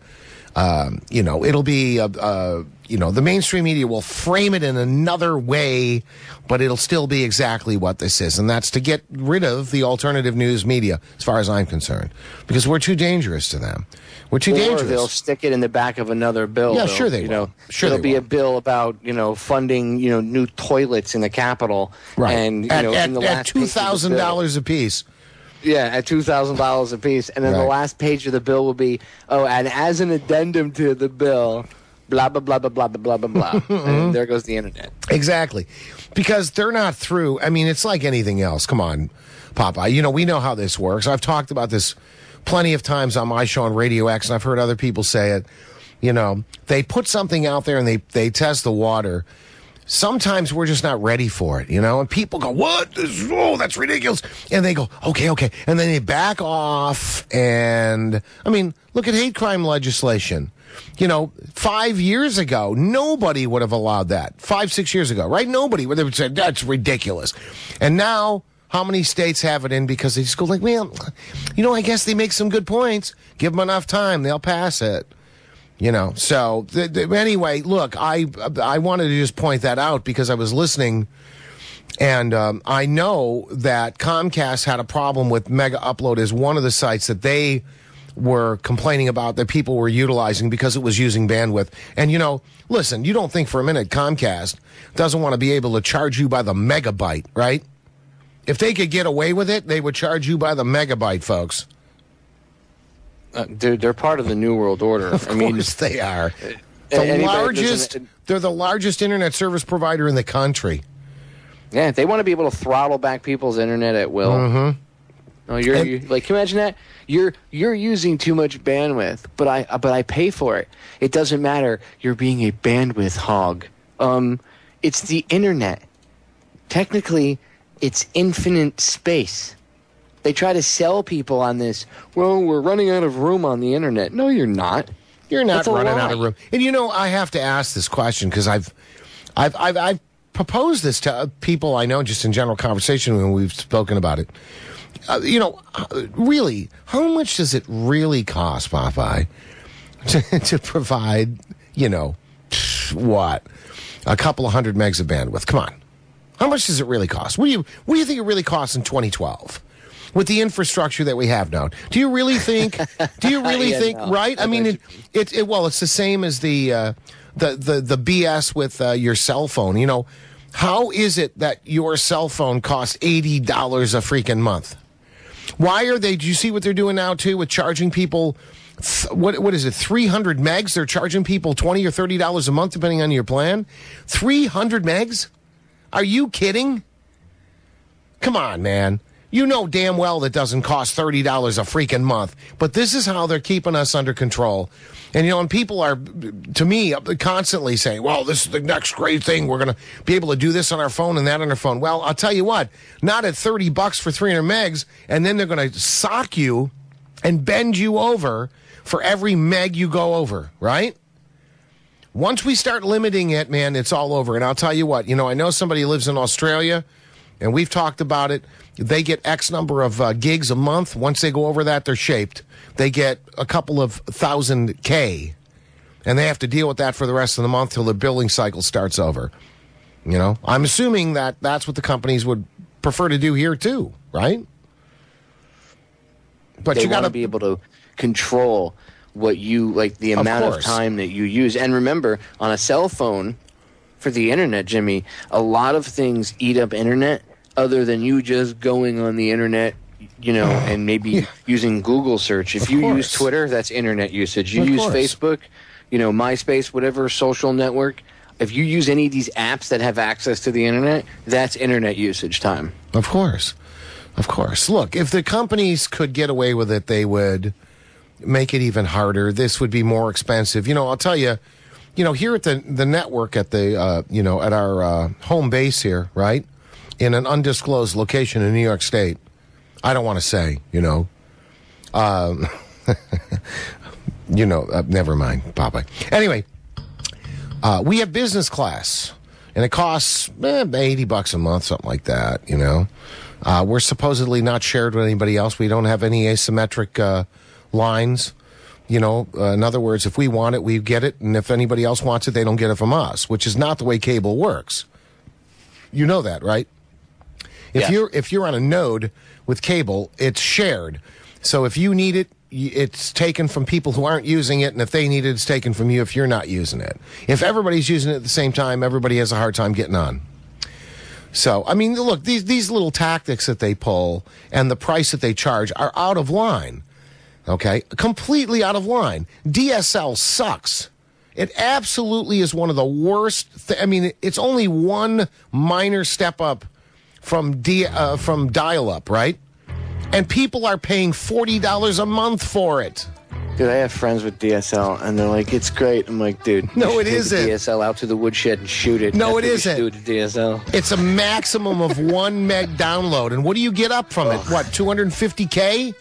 it'll be, the mainstream media will frame it in another way, but it'll still be exactly what this is. And that's to get rid of the alternative news media, as far as I'm concerned, because we're too dangerous to them. We're too dangerous. Or they'll stick it in the back of another bill. Yeah, sure they will. Sure there'll be a bill about, funding, new toilets in the Capitol. Right. And, at $2,000 a piece. Yeah, at $2,000 a piece. And then the last page of the bill will be, and as an addendum to the bill, blah, blah, blah, blah, blah, blah, blah, blah. And there goes the internet. Exactly. Because they're not through. I mean, it's like anything else. Come on, Popeye. We know how this works. I've talked about this plenty of times on my show on Radio X, and I've heard other people say it. They put something out there and they test the water. Sometimes we're just not ready for it, and people go, what? That's ridiculous. And they go, okay. And then they back off. And, I mean, look at hate crime legislation. 5 years ago, nobody would have allowed that. 5-6 years ago, right? Nobody would have said, that's ridiculous. And now, how many states have it in because they just go like, well, I guess they make some good points. Give them enough time, they'll pass it. So anyway, look, I wanted to just point that out because I was listening, and I know that Comcast had a problem with Mega Upload as one of the sites that they were complaining about that people were utilizing because it was using bandwidth. And, listen, you don't think for a minute Comcast doesn't want to be able to charge you by the megabyte, right? If they could get away with it, they would charge you by the megabyte, folks. They're part of the New World Order. Of course they are. They're the largest internet service provider in the country. Yeah, they want to be able to throttle back people's internet at will. Mm-hmm. No, can you imagine that? You're using too much bandwidth, but I pay for it. It doesn't matter. You're being a bandwidth hog. It's the internet. Technically, it's infinite space. They try to sell people on this. Well, we're running out of room on the internet. No, you're not. You're not running out of room. And I have to ask this question because I've proposed this to people I know just in general conversation when we've spoken about it. Really, how much does it really cost, Popeye, to provide, what, a couple of hundred megs of bandwidth? Come on. How much does it really cost? What do you think it really costs in 2012? With the infrastructure that we have now, do you really think? No. Right? I mean, it's the same as the BS with your cell phone. How is it that your cell phone costs $80 a freaking month? Why are they? Do you see what they're doing now too with charging people? What is it? 300 megs? They're charging people $20 or $30 a month depending on your plan. 300 megs? Are you kidding? Come on, man. You know damn well that doesn't cost $30 a freaking month. But this is how they're keeping us under control. And, and people are, to me, constantly saying, well, this is the next great thing. We're going to be able to do this on our phone and that on our phone. Well, I'll tell you what, not at $30 for 300 megs, and then they're going to sock you and bend you over for every meg you go over, right? Once we start limiting it, man, it's all over. And I'll tell you what, I know somebody who lives in Australia, and we've talked about it. They get X number of gigs a month. Once they go over that, they're shaped. They get a couple of thousand K, and they have to deal with that for the rest of the month till the billing cycle starts over. I'm assuming that that's what the companies would prefer to do here too, right? But you got to be able to control what you like, the amount of time that you use. And remember, on a cell phone for the internet, Jimmy, a lot of things eat up internet other than you just going on the internet and maybe using Google search. If you use Twitter, that's internet usage. You use Facebook, MySpace, whatever social network. If you use any of these apps that have access to the internet, that's internet usage time. Of course. Look, if the companies could get away with it, they would make it even harder. This would be more expensive. I'll tell you, here at the network at the, at our home base here, right, in an undisclosed location in New York State, I don't want to say, never mind, Popeye. Anyway, we have business class, and it costs $80 a month, something like that, We're supposedly not shared with anybody else. We don't have any asymmetric lines. In other words, if we want it, we get it, and if anybody else wants it, they don't get it from us, which is not the way cable works. You know that, right? If you're on a node with cable, it's shared. So if you need it, it's taken from people who aren't using it, and if they need it, it's taken from you if you're not using it. If everybody's using it at the same time, everybody has a hard time getting on. So, look, these little tactics that they pull and the price that they charge are out of line. Okay? Completely out of line. DSL sucks. It absolutely is one of the worst. It's only one minor step up from dial-up, right? And people are paying $40 a month for it. Dude, I have friends with DSL, and they're like, it's great. I'm like, dude. No, it isn't. Take the DSL out to the woodshed and shoot it. No, it isn't. Do it to DSL. It's a maximum of 1 meg download. And what do you get up from it? What, 250K?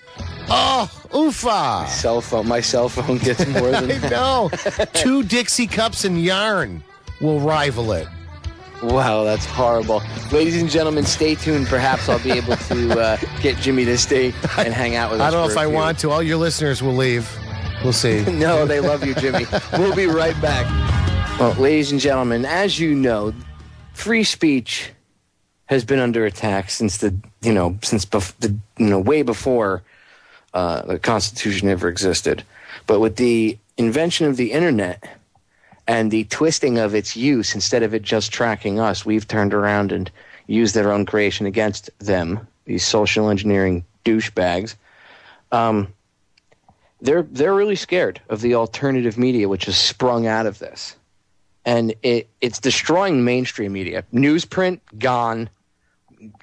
Oh, oofa. My cell phone gets more than I know. 2 Dixie cups and yarn will rival it. Wow, that's horrible. Ladies and gentlemen, stay tuned. Perhaps I'll be able to get Jimmy to stay and hang out with us. I don't know if I want to. All your listeners will leave. We'll see. No, they love you, Jimmy. We'll be right back. Well, ladies and gentlemen, as you know, free speech has been under attack since way before the Constitution ever existed. But with the invention of the internet and the twisting of its use, instead of it just tracking us, we've turned around and used their own creation against them, these social engineering douchebags. They're really scared of the alternative media, which has sprung out of this. And it's destroying mainstream media. Newsprint, gone.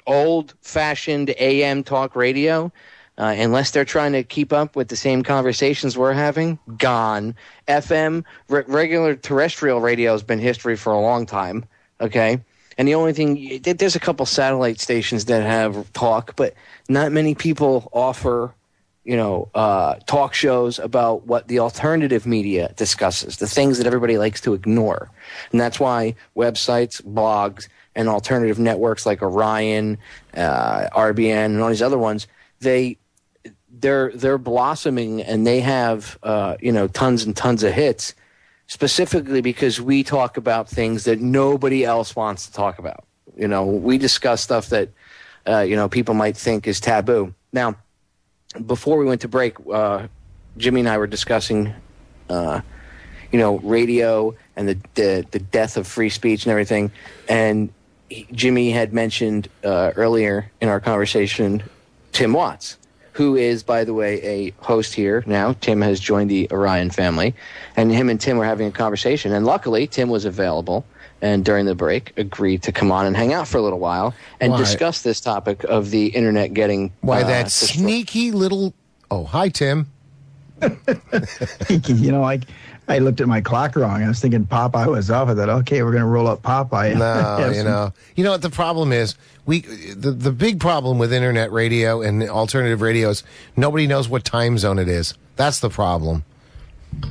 Old-fashioned AM talk radio, unless they're trying to keep up with the same conversations we're having, gone. FM, regular terrestrial radio has been history for a long time, okay? And the only thing, there's a couple satellite stations that have talk, but not many people offer, talk shows about what the alternative media discusses, the things that everybody likes to ignore. And that's why websites, blogs, and alternative networks like Orion, RBN, and all these other ones, they're blossoming, and they have tons and tons of hits, specifically because we talk about things that nobody else wants to talk about. We discuss stuff that people might think is taboo. Now, before we went to break, Jimmy and I were discussing radio and the death of free speech and everything, and Jimmy had mentioned earlier in our conversation Tim Watts, who is, by the way, a host here now. Tim has joined the Orion family, and him and Tim were having a conversation. And luckily, Tim was available, and during the break, agreed to come on and hang out for a little while and discuss this topic of the internet getting that sneaky little. Oh, hi, Tim. I looked at my clock wrong. I was thinking Popeye was off. I thought, okay, we're going to roll up Popeye. No, you know what the problem is? The big problem with internet radio and alternative radio is nobody knows what time zone it is. That's the problem.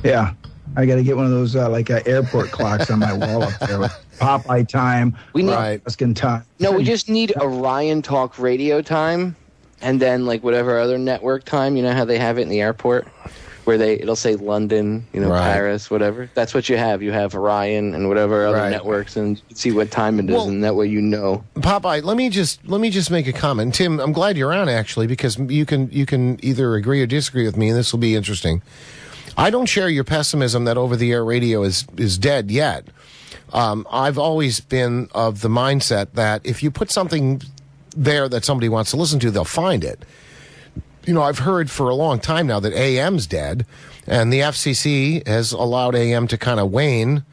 Yeah, I got to get one of those airport clocks on my wall up there with Popeye time. We need time. No, we just need Orion Talk Radio time, and then whatever other network time. You know how they have it in the airport, where it'll say London, Paris, whatever. That's what you have. You have Orion and whatever other networks, and you can see what time it is, and that way you know. Popeye, let me just make a comment. Tim, I'm glad you're on, actually, because you can either agree or disagree with me, and this will be interesting. I don't share your pessimism that over-the-air radio is dead yet. I've always been of the mindset that if you put something there that somebody wants to listen to, they'll find it. I've heard for a long time now that AM's dead, and the FCC has allowed AM to kind of wane.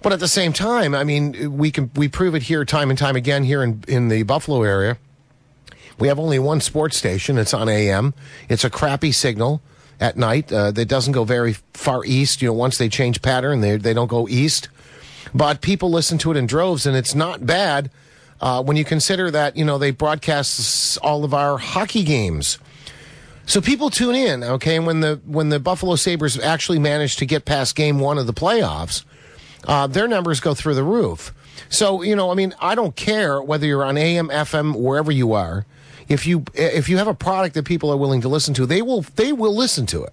But at the same time, I mean, we prove it here time and time again here in the Buffalo area. We have only one sports station. It's on AM. It's a crappy signal at night that doesn't go very far east. Once they change pattern, they don't go east. But people listen to it in droves, and it's not bad when you consider that, they broadcast all of our hockey games. So people tune in, okay? And when the Buffalo Sabres actually manage to get past game one of the playoffs, their numbers go through the roof. So, I don't care whether you're on AM, FM, wherever you are. If you have a product that people are willing to listen to, they will listen to it.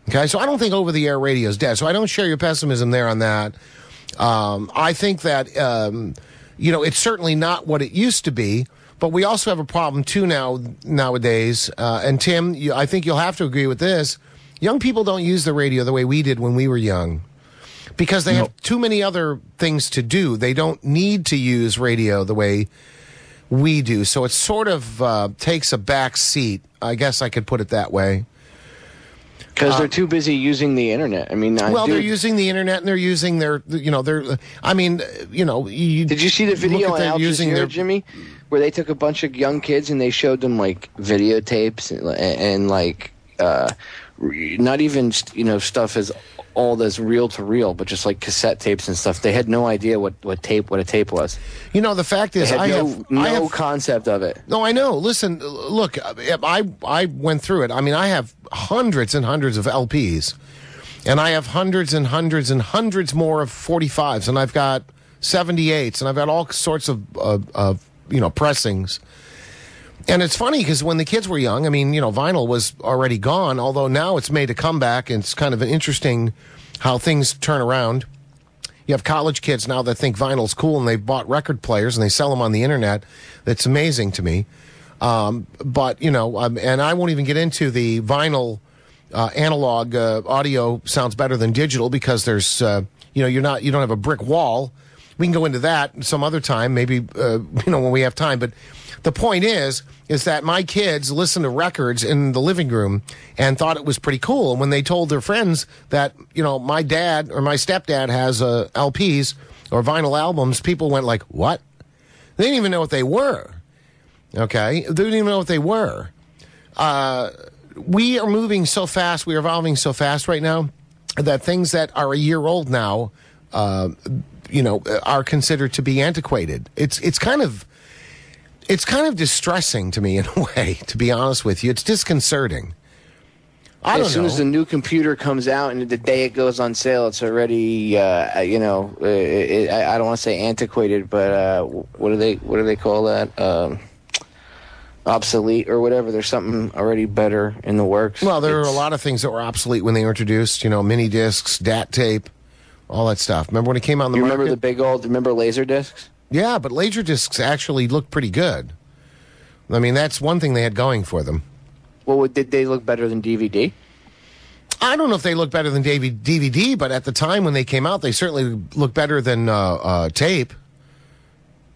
Okay? So I don't think over-the-air radio is dead. So I don't share your pessimism there on that. I think that, it's certainly not what it used to be, but we also have a problem, too, nowadays. And, Tim, I think you'll have to agree with this. Young people don't use the radio the way we did when we were young because they have too many other things to do. They don't need to use radio the way we do. So it sort of takes a back seat. I guess I could put it that way. Because they're too busy using the internet. I mean, they're using the internet and they're using their, Did you see the video on Al Jazeera, Jimmy, where they took a bunch of young kids and they showed them like videotapes and like not even stuff as all as reel to reel, but just like cassette tapes and stuff. They had no idea what a tape was. The fact is, I have no concept of it. No, I know. Listen, look, I went through it. I mean, I have hundreds and hundreds of LPs, and I have hundreds and hundreds and hundreds more of 45s, and I've got 78s, and I've got all sorts of pressings. And it's funny because when the kids were young, vinyl was already gone, although now it's made a comeback, and it's kind of an interesting how things turn around. You have college kids now that think vinyl's cool, and they bought record players, and they sell them on the internet. That's amazing to me. And I won't even get into the vinyl analog audio sounds better than digital because there's, you don't have a brick wall. We can go into that some other time, maybe, when we have time, but the point is that my kids listened to records in the living room and thought it was pretty cool. And when they told their friends that, my dad or my stepdad has LPs or vinyl albums, people went like, what? They didn't even know what they were. Okay? They didn't even know what they were. We are moving so fast, we are evolving so fast right now that things that are a year old now, are considered to be antiquated. It's kind of distressing to me in a way, to be honest with you. It's disconcerting. As soon as the new computer comes out and the day it goes on sale, it's already, I don't want to say antiquated, but what do they call that? Obsolete or whatever. There's something already better in the works. Well, there are a lot of things that were obsolete when they were introduced, mini discs, DAT tape, all that stuff. Remember when it came out in the market? Remember laser discs? Yeah, but laser discs actually look pretty good. I mean, that's one thing they had going for them. Well, did they look better than DVD? I don't know if they look better than DVD, but at the time when they came out, they certainly looked better than tape.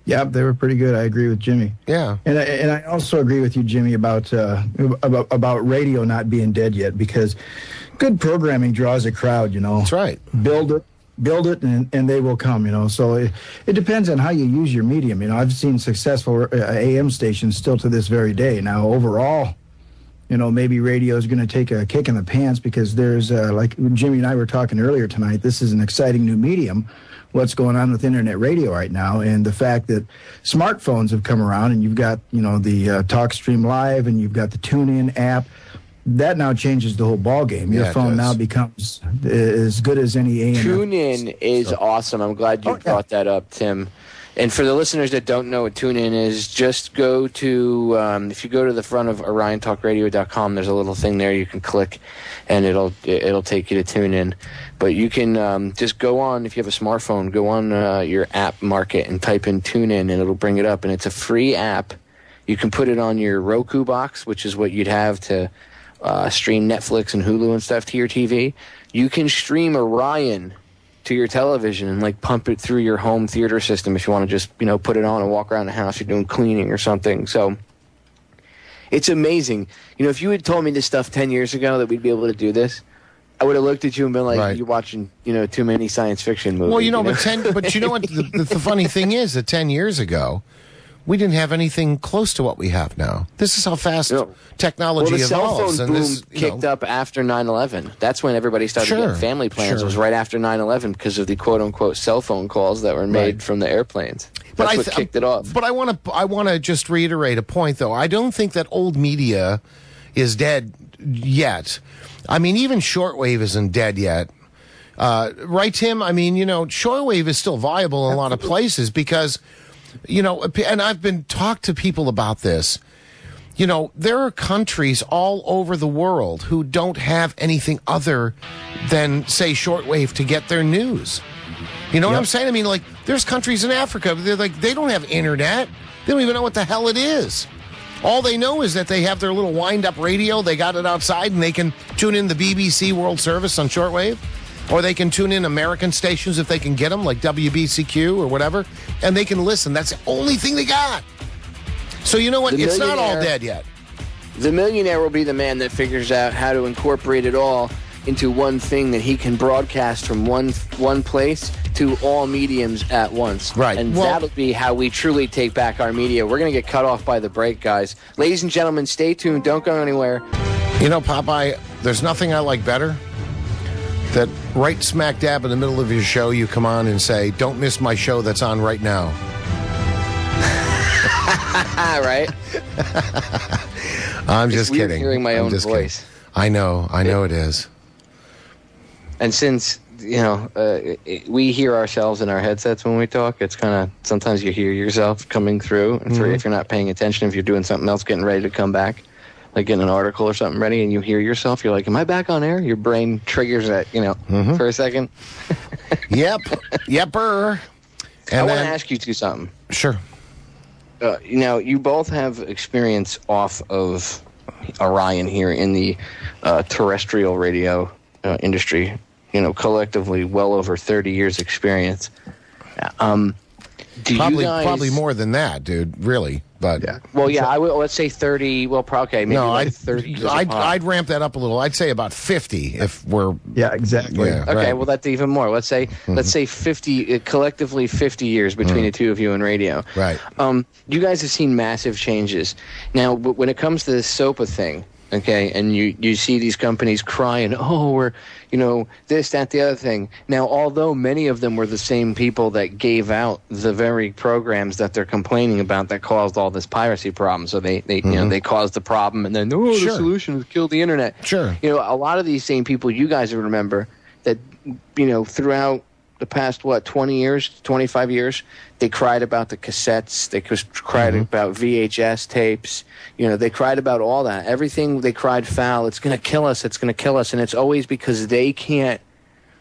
Yeah, they were pretty good. I agree with Jimmy. Yeah, and I also agree with you, Jimmy, about radio not being dead yet, because good programming draws a crowd. That's right. Build it, and they will come. So it depends on how you use your medium. I've seen successful AM stations still to this very day. Now, overall, maybe radio is going to take a kick in the pants because there's like Jimmy and I were talking earlier tonight. This is an exciting new medium. What's going on with internet radio right now, and the fact that smartphones have come around, and you've got the TalkStream Live, and you've got the TuneIn app. That now changes the whole ball game. Your phone now becomes as good as any AM. TuneIn is awesome. I'm glad you brought that up, Tim. And for the listeners that don't know what TuneIn is, just go to if you go to the front of OrionTalkRadio.com, there's a little thing there you can click, and it'll take you to TuneIn. But you can just go on, if you have a smartphone, go on your app market and type in TuneIn, and it'll bring it up. And it's a free app. You can put it on your Roku box, which is what you'd have to stream Netflix and Hulu and stuff to your TV. You can stream Orion to your television and pump it through your home theater system if you want to just put it on and walk around the house. You're doing cleaning or something. So It's amazing. You know, if you had told me this stuff 10 years ago that we'd be able to do this, I would have looked at you and been like, Right. you're watching, too many science fiction movies. Well, but you know what? The funny thing is that 10 years ago, we didn't have anything close to what we have now. This is how fast technology the evolves. cell phone boom kicked up after 9/11. That's when everybody started getting family plans. It was right after 9/11 because of the quote-unquote cell phone calls that were made from the airplanes. That's what kicked it off. But I want to just reiterate a point, though. I don't think that old media is dead yet. I mean, even shortwave isn't dead yet. Right, Tim? I mean, shortwave is still viable in a lot of places because, and I've been talked to people about this. There are countries all over the world who don't have anything other than, say, shortwave to get their news. You know what I'm saying? I mean, like, there's countries in Africa, they don't have internet. They don't even know what the hell it is. All they know is that they have their little wind-up radio. They got it outside, and they can tune in the BBC World Service on shortwave, or they can tune in American stations if they can get them, like WBCQ or whatever, and they can listen. That's the only thing they got. So you know what? It's not all dead yet. The millionaire will be the man that figures out how to incorporate it all into one thing that he can broadcast from one place to all mediums at once. Right. And that'll be how we truly take back our media. We're going to get cut off by the break, guys. Ladies and gentlemen, stay tuned. Don't go anywhere. Popeye, there's nothing I like better that right smack dab in the middle of your show, you come on and say, don't miss my show that's on right now. Right? I'm just kidding. Hearing my own voice. Kidding. I know it is. And since, we hear ourselves in our headsets when we talk, it's kind of, sometimes you hear yourself coming through. And if you're not paying attention, if you're doing something else, getting ready to come back, like getting an article or something ready, and you hear yourself, you're like, am I back on air? Your brain triggers that, for a second. Yep. Yepper. And I want to ask you something. Sure. You both have experience off of Orion here in the terrestrial radio industry, collectively well over 30 years experience. Probably more than that, dude, really. But Well, yeah, let's say 30. Well, okay, maybe no, 30. I'd ramp that up a little. I'd say about 50 if we're... Yeah, exactly. Yeah, okay, right. well, that's even more. Let's say 50, collectively 50 years between the two of you in radio. Right. You guys have seen massive changes. Now, when it comes to this SOPA thing, okay, and you see these companies crying, oh, we're, this, that, the other thing. Now, although many of them were the same people that gave out the very programs that they're complaining about that caused all this piracy problem, so they they caused the problem, and then, the solution is kill the internet. Sure. A lot of these same people, you guys will remember that, throughout the past, 20 years, 25 years, they cried about the cassettes. They cried about VHS tapes. They cried about all that. Everything they cried foul. It's going to kill us. It's going to kill us. And it's always because they can't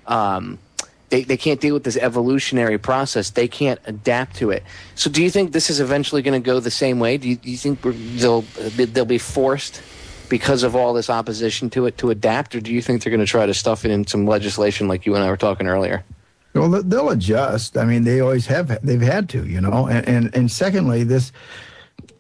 they can't deal with this evolutionary process. They can't adapt to it. So do you think this is eventually going to go the same way? Do you think they'll be forced because of all this opposition to it to adapt? Or do you think they're going to try to stuff it in some legislation like you and I were talking earlier? Well, they'll adjust. I mean, they always have. They've had to, And secondly,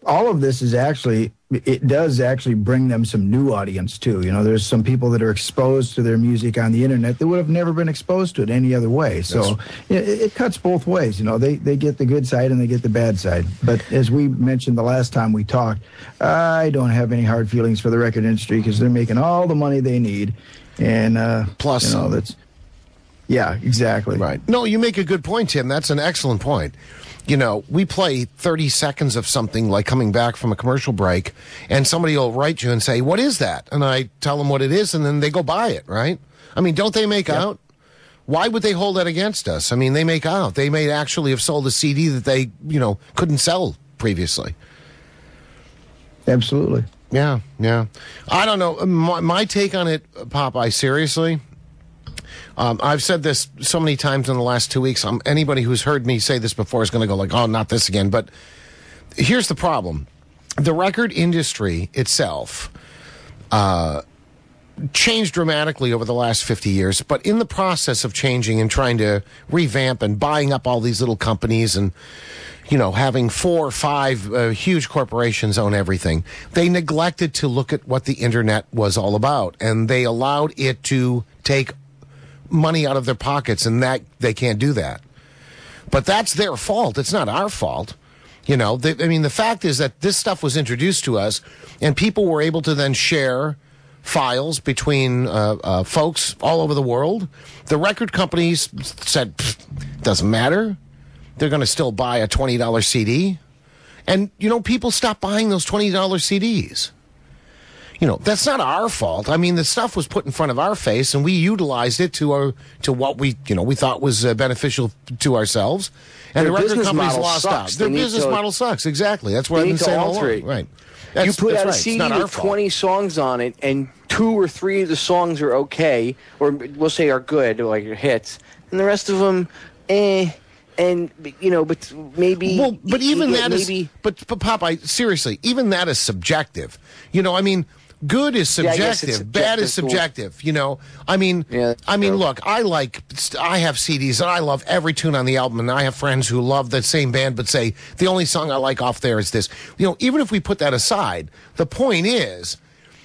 all of this is actually, it does actually bring them some new audience too. There's some people that are exposed to their music on the internet that would have never been exposed to it any other way. So it cuts both ways. They get the good side and they get the bad side. But as we mentioned the last time we talked, I don't have any hard feelings for the record industry because they're making all the money they need, and plus, that's. Yeah, exactly. Right. No, you make a good point, Tim. That's an excellent point. We play 30 seconds of something like coming back from a commercial break, and somebody will write you and say, what is that? And I tell them what it is, and then they go buy it, right? I mean, don't they make out? Why would they hold that against us? I mean, they make out. They may actually have sold a CD that they, couldn't sell previously. Absolutely. Yeah. I don't know. My take on it, Popeye, seriously... I've said this so many times in the last 2 weeks. Anybody who's heard me say this before is going to go like, oh, not this again. But here's the problem. The record industry itself changed dramatically over the last 50 years, but in the process of changing and trying to revamp and buying up all these little companies and, having 4 or 5 huge corporations own everything, they neglected to look at what the internet was all about, and they allowed it to take money out of their pockets, and that they can't do that. But that's their fault. It's not our fault. The fact is that this stuff was introduced to us, and people were able to then share files between folks all over the world. The record companies said, doesn't matter. They're going to still buy a $20 CD. And, people stopped buying those $20 CDs. That's not our fault. I mean, the stuff was put in front of our face, and we utilized it to what we thought was beneficial to ourselves. And the record companies lost out. Their business model sucks. Exactly. That's what I've been saying all along. Right. You put out a CD with 20 songs on it, and 2 or 3 of the songs are okay, or we'll say are good, like your hits, and the rest of them, And but maybe. Well, but even that is. But Popeye, seriously, even that is subjective. Good is subjective. Bad is subjective. Look, I have CDs and I love every tune on the album, and I have friends who love the same band but say the only song I like off there is this. Even if we put that aside, the point is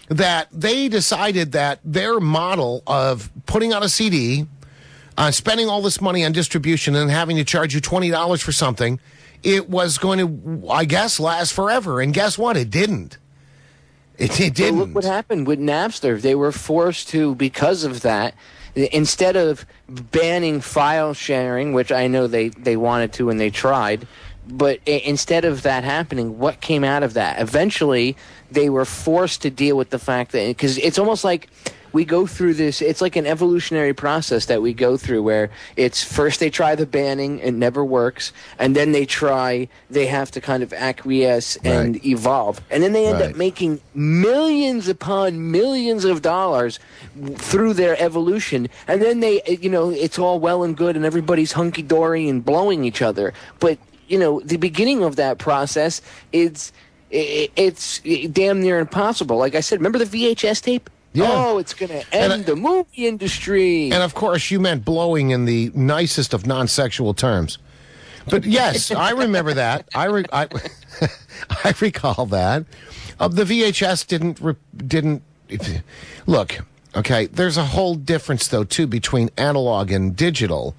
that they decided that their model of putting out a CD, spending all this money on distribution and having to charge you $20 for something, it was going to, I guess, last forever. And guess what? It didn't. It didn't. Well, look what happened with Napster. They were forced to, because of that, instead of banning file sharing, which I know they wanted to and they tried, but instead of that happening, what came out of that? Eventually, they were forced to deal with the fact that, because it's almost like we go through this, it's like an evolutionary process that we go through where it's first they try the banning, it never works, and then they have to kind of acquiesce and evolve. And then they end up making millions upon millions of dollars through their evolution. And then it's all well and good and everybody's hunky-dory and blowing each other. But, the beginning of that process it's damn near impossible. Like I said, remember the VHS tape? Yeah. Oh, it's going to end the movie industry. And, of course, you meant blowing in the nicest of non-sexual terms. But, yes, I remember that. I recall that. The VHS didn't look, okay, there's a whole difference, though, too, between analog and digital.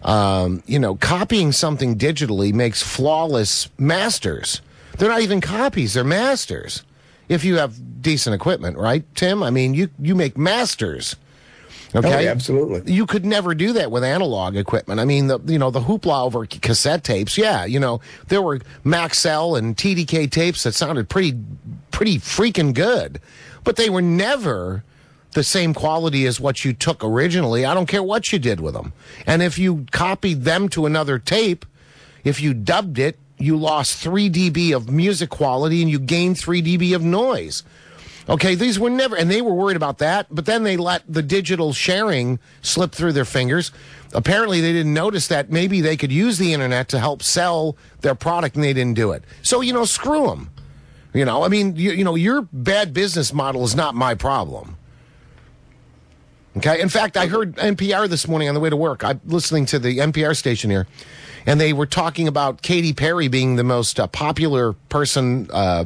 Copying something digitally makes flawless masters. They're not even copies, they're masters. If you have decent equipment, right, Tim? I mean, you make masters. Okay, oh, absolutely. You could never do that with analog equipment. I mean, the hoopla over cassette tapes. Yeah, there were Maxell and TDK tapes that sounded pretty freaking good, but they were never the same quality as what you took originally. I don't care what you did with them. And if you copied them to another tape, if you dubbed it, you lost 3 dB of music quality and you gained 3 dB of noise. Okay, these were never, and they were worried about that, but then they let the digital sharing slip through their fingers. Apparently, they didn't notice that maybe they could use the internet to help sell their product, and they didn't do it. So, screw them. Your bad business model is not my problem. Okay, in fact, I heard NPR this morning on the way to work. I'm listening to the NPR station here. And they were talking about Katy Perry being the most popular person, I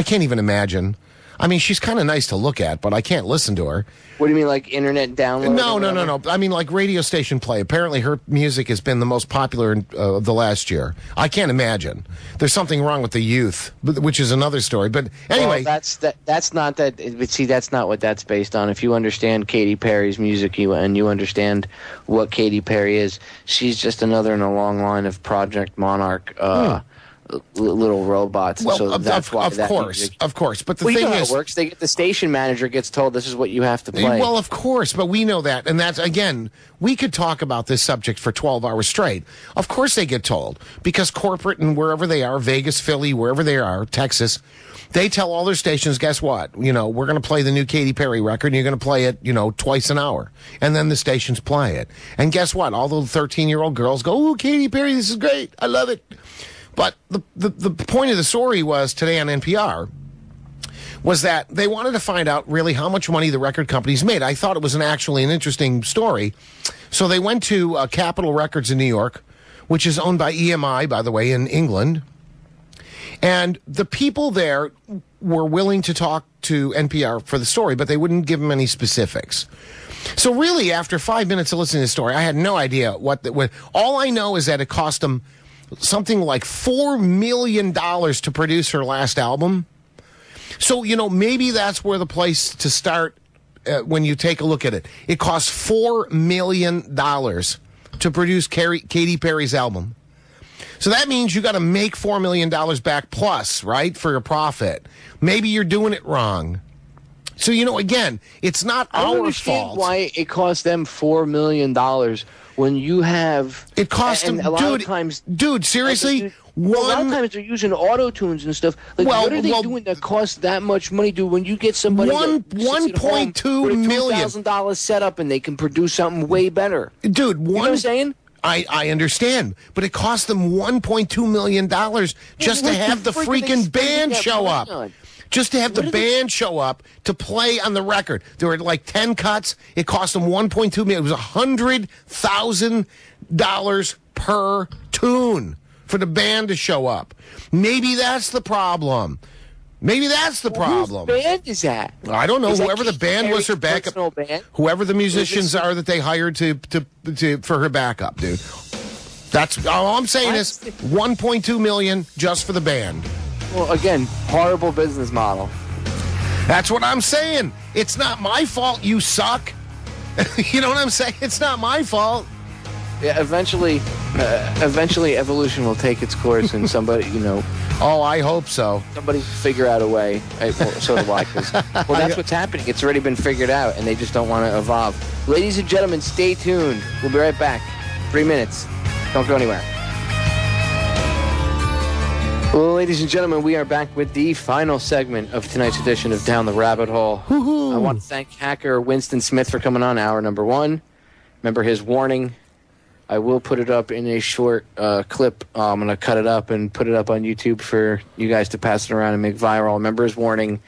can't even imagine. I mean, she's kind of nice to look at, but I can't listen to her. What do you mean, like internet download? No. I mean, like radio station play. Apparently, her music has been the most popular of the last year. I can't imagine. There's something wrong with the youth, which is another story. But anyway, well, that's not that. But see, that's not what that's based on. If you understand Katy Perry's music, and you understand what Katy Perry is, she's just another in a long line of Project Monarch. Little robots. Well, so that's why of course. But the thing how is, it works. The station manager gets told this is what you have to play. Well, of course, but we know that, and that's again, we could talk about this subject for 12 hours straight. Of course, they get told because corporate and wherever they are, Vegas, Philly, wherever they are, Texas, they tell all their stations, guess what? We're going to play the new Katy Perry record, and you're going to play it, twice an hour, and then the stations play it, and guess what? All the 13-year-old girls go, "Oh, Katy Perry, this is great, I love it." But the point of the story was today on NPR was that they wanted to find out really how much money the record companies made. I thought it was actually an interesting story. So they went to Capitol Records in New York, which is owned by EMI, by the way, in England. And the people there were willing to talk to NPR for the story, but they wouldn't give them any specifics. So really, after 5 minutes of listening to the story, I had no idea what all I know is that it cost them something like $4 million to produce her last album. So, maybe that's where the place to start when you take a look at it. It cost $4 million to produce Katy Perry's album. So that means you got to make $4 million back plus, right, for your profit. Maybe you're doing it wrong. So, again, it's not our fault. I don't understand why it cost them $4 million when you have... It cost them... A lot of times... Dude, seriously? A lot of times they're using auto-tunes and stuff. Like, what are they doing that costs that much money, dude? When you get somebody $1.2 million $2,000 setup and they can produce something way better. Dude, you know what I'm saying? I understand, but it cost them $1.2 million just to have the freaking band show up. Just to have the band show up to play on the record. There were like 10 cuts. It cost them $1.2 million. It was $100,000 per tune for the band to show up. Maybe that's the problem. Whose band is that? I don't know. Whoever the band was, her backup. Whoever the musicians are that they hired to for her backup, dude. That's all I'm saying is $1.2 million just for the band. Well, again, horrible business model. That's what I'm saying. It's not my fault you suck. You know what I'm saying? It's not my fault. Yeah, eventually evolution will take its course and somebody, Oh, I hope so. Somebody figure out a way. So do I. Well, that's what's happening. It's already been figured out, and they just don't want to evolve. Ladies and gentlemen, stay tuned. We'll be right back. 3 minutes. Don't go anywhere. Well, ladies and gentlemen, we are back with the final segment of tonight's edition of Down the Rabbit Hole. Woo-hoo. I want to thank hacker Winston Smith for coming on hour number 1. Remember his warning. I will put it up in a short clip. I'm going to cut it up and put it up on YouTube for you guys to pass it around and make viral. Remember his warning.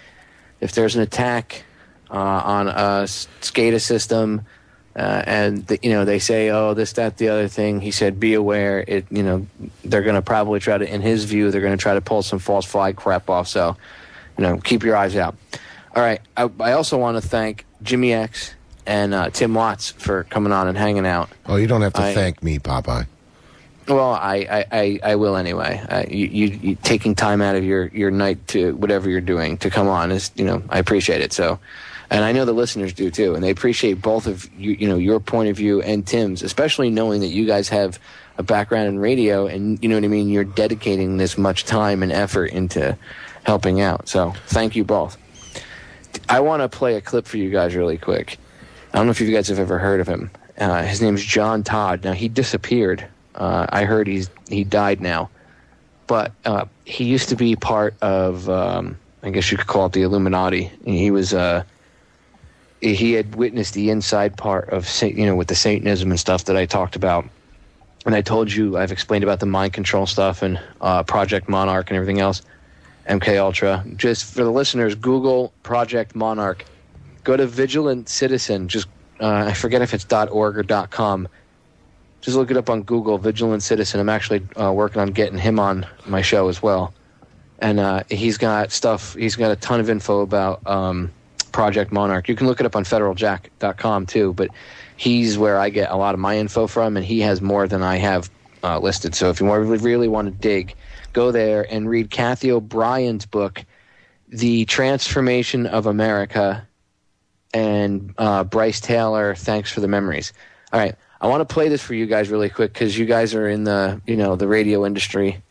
If there's an attack on a SCADA system and they say, oh, this, that, the other thing, he said, be aware. They're going to probably try to, in his view, they're going to try to pull some false flag crap off. So, keep your eyes out. All right. I also want to thank Jimmy X and Tim Watts for coming on and hanging out. Oh, you don't have to thank me, Popeye. Well, I will anyway. You taking time out of your night to whatever you're doing to come on is, I appreciate it. So, and I know the listeners do too, and they appreciate both of you, your point of view and Tim's, especially knowing that you guys have a background in radio and, you know what I mean, you're dedicating this much time and effort into helping out. So, thank you both. I want to play a clip for you guys really quick. I don't know if you guys have ever heard of him. His name's John Todd. Now, he disappeared. I heard he died now. But he used to be part of, I guess you could call it the Illuminati. He was, he had witnessed the inside part of, with the Satanism and stuff that I talked about. And I told you, I've explained about the mind control stuff and Project Monarch and everything else. MK Ultra. Just for the listeners, Google Project Monarch. Go to Vigilant Citizen. Just I forget if it's .org or .com. Just look it up on Google, Vigilant Citizen. I'm actually working on getting him on my show as well. And he's got stuff. He's got a ton of info about Project Monarch. You can look it up on federaljack.com too. But he's where I get a lot of my info from, and he has more than I have listed. So if you really want to dig, go there and read Kathy O'Brien's book, The Transformation of America, and Bryce Taylor, Thanks for the Memories. All right, I want to play this for you guys really quick because you guys are in the the radio industry.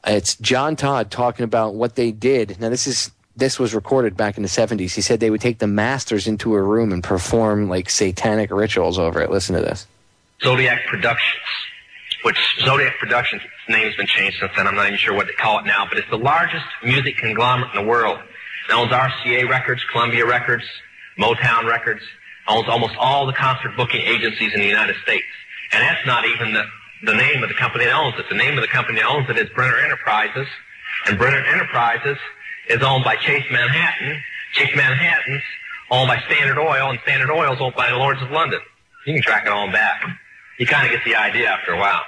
It's John Todd talking about what they did. Now this was recorded back in the 70s. He said they would take the masters into a room and perform like satanic rituals over it. Listen to this. Zodiac Productions, which Zodiac Productions, its name's been changed since then. I'm not even sure what they call it now, but it's the largest music conglomerate in the world. It owns RCA Records, Columbia Records, Motown Records, owns almost all the concert booking agencies in the United States. And that's not even the name of the company that owns it. The name of the company that owns it is Brenner Enterprises. And Brenner Enterprises is owned by Chase Manhattan. Chase Manhattan's owned by Standard Oil, and Standard Oil is owned by the Lords of London. You can track it all back. You kind of get the idea after a while.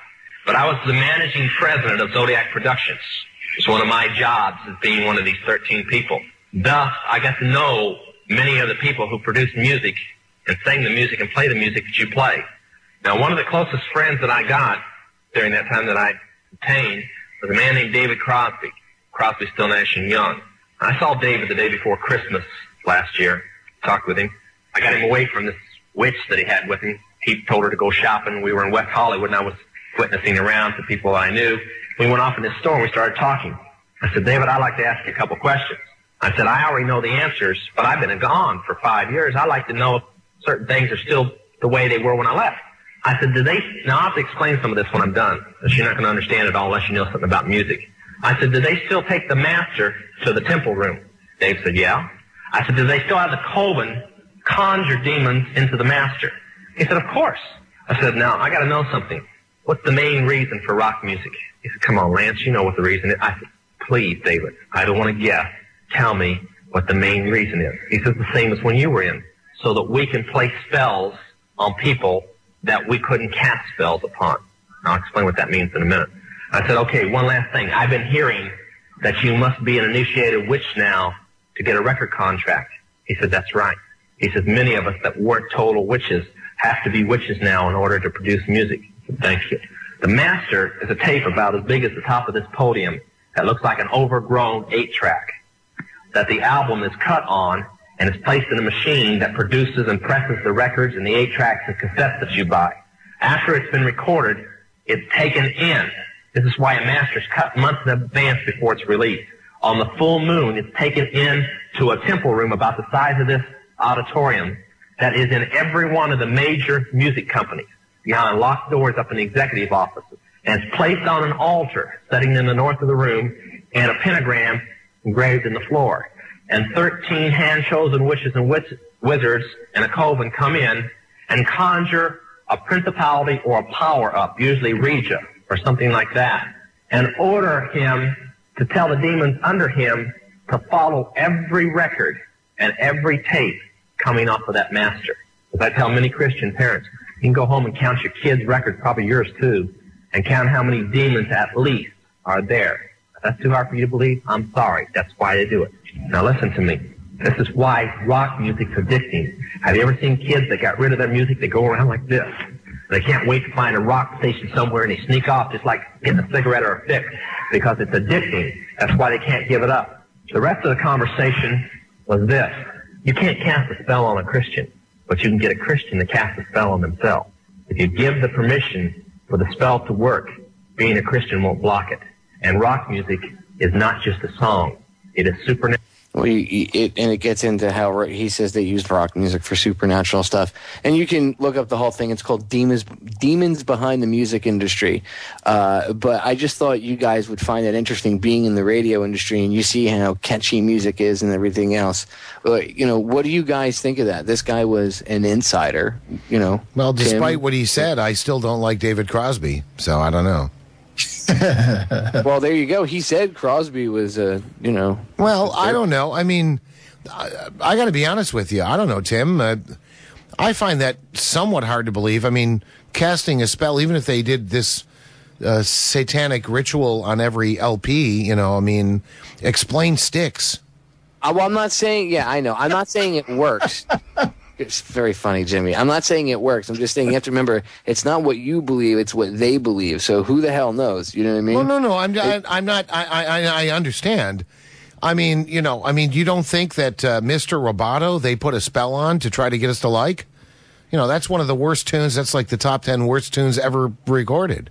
But I was the managing president of Zodiac Productions. It's one of my jobs as being one of these 13 people. Thus, I got to know many of the people who produce music and sing the music and play the music that you play. Now, one of the closest friends that I got during that time that I obtained was a man named David Crosby. Crosby, Still, Nash and Young. I saw David the day before Christmas last year, talked with him. I got him away from this witch that he had with him. He told her to go shopping. We were in West Hollywood, and I was witnessing around to people I knew. We went off in this store, and we started talking. I said, David, I'd like to ask you a couple questions. I said, I already know the answers, but I've been gone for 5 years. I'd like to know if certain things are still the way they were when I left. I said, now I'll have to explain some of this when I'm done, because you're not going to understand it all unless you know something about music. I said, do they still take the master to the temple room? Dave said, yeah. I said, do they still have the coven conjure demons into the master? He said, of course. I said, now, I got to know something. What's the main reason for rock music? He said, come on, Lance, you know what the reason is. I said, please, David, I don't want to guess. Tell me what the main reason is. He says, the same as when you were in, so that we can play spells on people that we couldn't cast spells upon. I'll explain what that means in a minute. I said, okay, one last thing. I've been hearing that you must be an initiated witch now to get a record contract. He said, that's right. He says, many of us that weren't total witches have to be witches now in order to produce music. I said, thank you. The master is a tape about as big as the top of this podium that looks like an overgrown 8-track that the album is cut on and is placed in a machine that produces and presses the records and the 8-tracks and cassettes that you buy. After it's been recorded, it's taken in. This is why a master's cut months in advance before it's released. On the full moon, it's taken in to a temple room about the size of this auditorium that is in every one of the major music companies, behind locked doors up in the executive offices. And it's placed on an altar sitting in the north of the room and a pentagram engraved in the floor. And 13 hand-chosen witches and wizards and a coven come in and conjure a principality or a power up, usually Regia or something like that, and order him to tell the demons under him to follow every record and every tape coming off of that master. As I tell many Christian parents, you can go home and count your kids' records, probably yours too, and count how many demons at least are there. If that's too hard for you to believe, I'm sorry. That's why they do it. Now listen to me. This is why rock music's addicting. Have you ever seen kids that got rid of their music? They go around like this. They can't wait to find a rock station somewhere, and they sneak off just like getting a cigarette or a fix, because it's addicting. That's why they can't give it up. The rest of the conversation was this. You can't cast a spell on a Christian, but you can get a Christian to cast a spell on themselves. If you give the permission for the spell to work, being a Christian won't block it. And rock music is not just a song. It is supernatural. Well, and it gets into how he says they used rock music for supernatural stuff. And you can look up the whole thing. It's called Demons Behind the Music Industry. But I just thought you guys would find that interesting, being in the radio industry, and you see how catchy music is and everything else. You know, what do you guys think of that? This guy was an insider, you know. Well, despite what he said, I still don't like David Crosby, so I don't know. Well, there you go. He said Crosby was, you know. Well, I don't know. I mean, I got to be honest with you. I don't know, Tim. I find that somewhat hard to believe. I mean, casting a spell, even if they did this satanic ritual on every LP, you know, I mean, explain Styx. Well, I'm not saying, yeah, I know. I'm not saying it works. It's very funny, Jimmy. I'm not saying it works. I'm just saying you have to remember, it's not what you believe, it's what they believe. So who the hell knows? You know what I mean? Well, no. I'm not. I understand. I mean, you know, you don't think that Mr. Roboto, they put a spell on to try to get us to like? You know, that's one of the worst tunes. That's like the top 10 worst tunes ever recorded.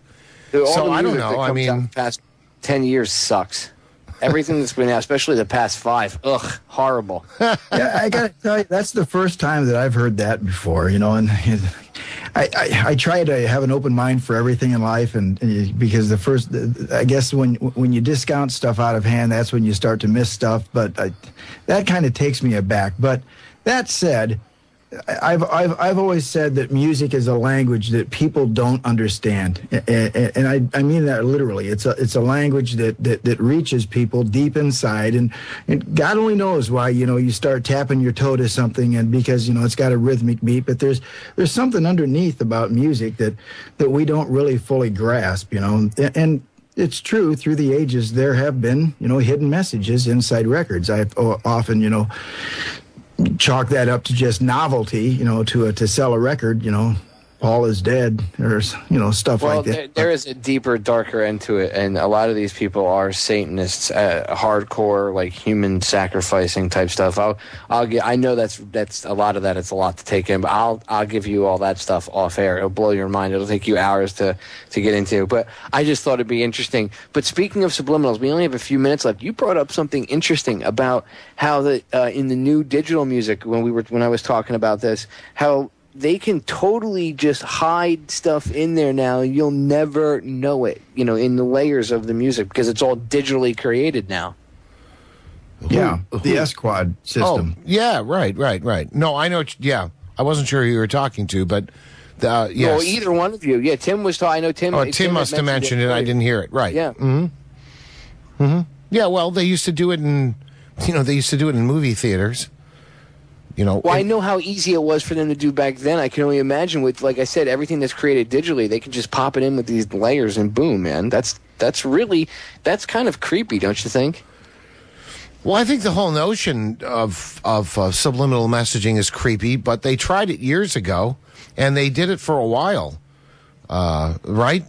So I don't know. I mean, the past 10 years sucks. Everything that's been out, especially the past 5, ugh, horrible. Yeah, I got to tell you, that's the first time that I've heard that before, you know, and I try to have an open mind for everything in life, and because I guess when you discount stuff out of hand, that's when you start to miss stuff, but that kind of takes me aback. But that said, I've always said that music is a language that people don't understand, and I mean that literally. It's a language that reaches people deep inside, and God only knows why you start tapping your toe to something, and because it's got a rhythmic beat, but there's something underneath about music that we don't really fully grasp, and it's true. Through the ages, there have been hidden messages inside records. I've often chalk that up to just novelty, to sell a record, Paul is dead, or stuff like that. Well, there is a deeper, darker end to it, and a lot of these people are Satanists, hardcore, like human sacrificing type stuff. I know that's a lot of that. It's a lot to take in, but I'll give you all that stuff off air. It'll blow your mind. It'll take you hours to get into. But I just thought it'd be interesting. But speaking of subliminals, we only have a few minutes left. You brought up something interesting about how in the new digital music when I was talking about this, how they can totally just hide stuff in there now. You'll never know it, in the layers of the music because it's all digitally created now. Yeah, the S-Quad system. Oh, yeah, right. No, I know. Yeah, I wasn't sure who you were talking to, but yes. Well, either one of you. Yeah, Tim was talking. I know Tim. Oh, Tim must have mentioned it. I didn't hear it. Right. Yeah. Mm-hmm. Mm-hmm. Yeah. Well, they used to do it in movie theaters. Well, I know how easy it was for them to do back then. I can only imagine with, like I said, everything that's created digitally, they can just pop it in with these layers and boom, man. That's kind of creepy, don't you think? Well, I think the whole notion of subliminal messaging is creepy, but they tried it years ago, and they did it for a while, right?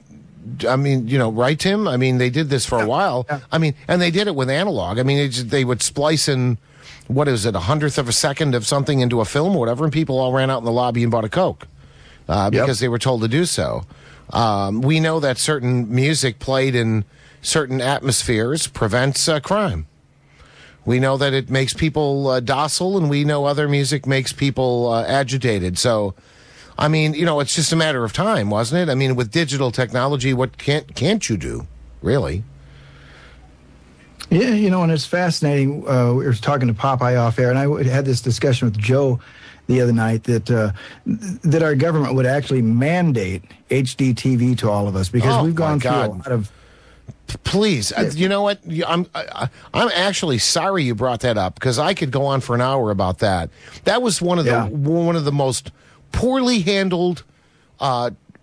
I mean, right, Tim? I mean, they did this for a while. Yeah. I mean, and they did it with analog. I mean, they would splice in, what is it, 100th of a second of something into a film or whatever, and people all ran out in the lobby and bought a Coke because they were told to do so. We know that certain music played in certain atmospheres prevents crime. We know that it makes people docile, and we know other music makes people agitated. So, I mean, it's just a matter of time, wasn't it? I mean, with digital technology, what can't you do, really? Yeah, and it's fascinating. We were talking to Popeye off air, and I had this discussion with Joe the other night that our government would actually mandate HD TV to all of us because we've gone through a lot of. Please, you know what? I'm actually sorry you brought that up because I could go on for an hour about that. That was one of the most poorly handled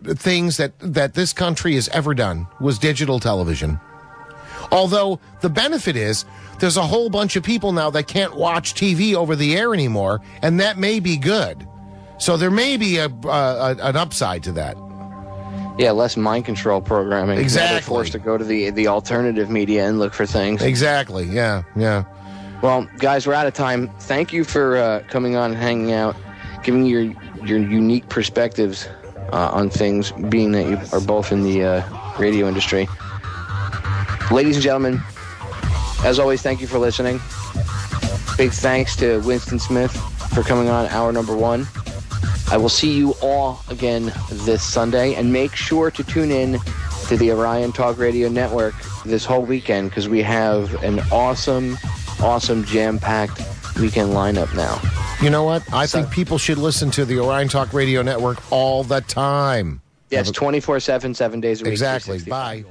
things that this country has ever done was digital television. Although the benefit is there's a whole bunch of people now that can't watch TV over the air anymore, and that may be good. So there may be an upside to that. Yeah, less mind control programming. Exactly. They're forced to go to the alternative media and look for things. Exactly. Yeah. Well, guys, we're out of time. Thank you for coming on and hanging out, giving your unique perspectives on things, being that you are both in the radio industry. Ladies and gentlemen, as always, thank you for listening. Big thanks to Winston Smith for coming on hour number 1. I will see you all again this Sunday, and make sure to tune in to the Orion Talk Radio Network this whole weekend because we have an awesome jam-packed weekend lineup now. You know what? I think people should listen to the Orion Talk Radio Network all the time. Yes, 24/7, 7 days a week. Exactly. Bye.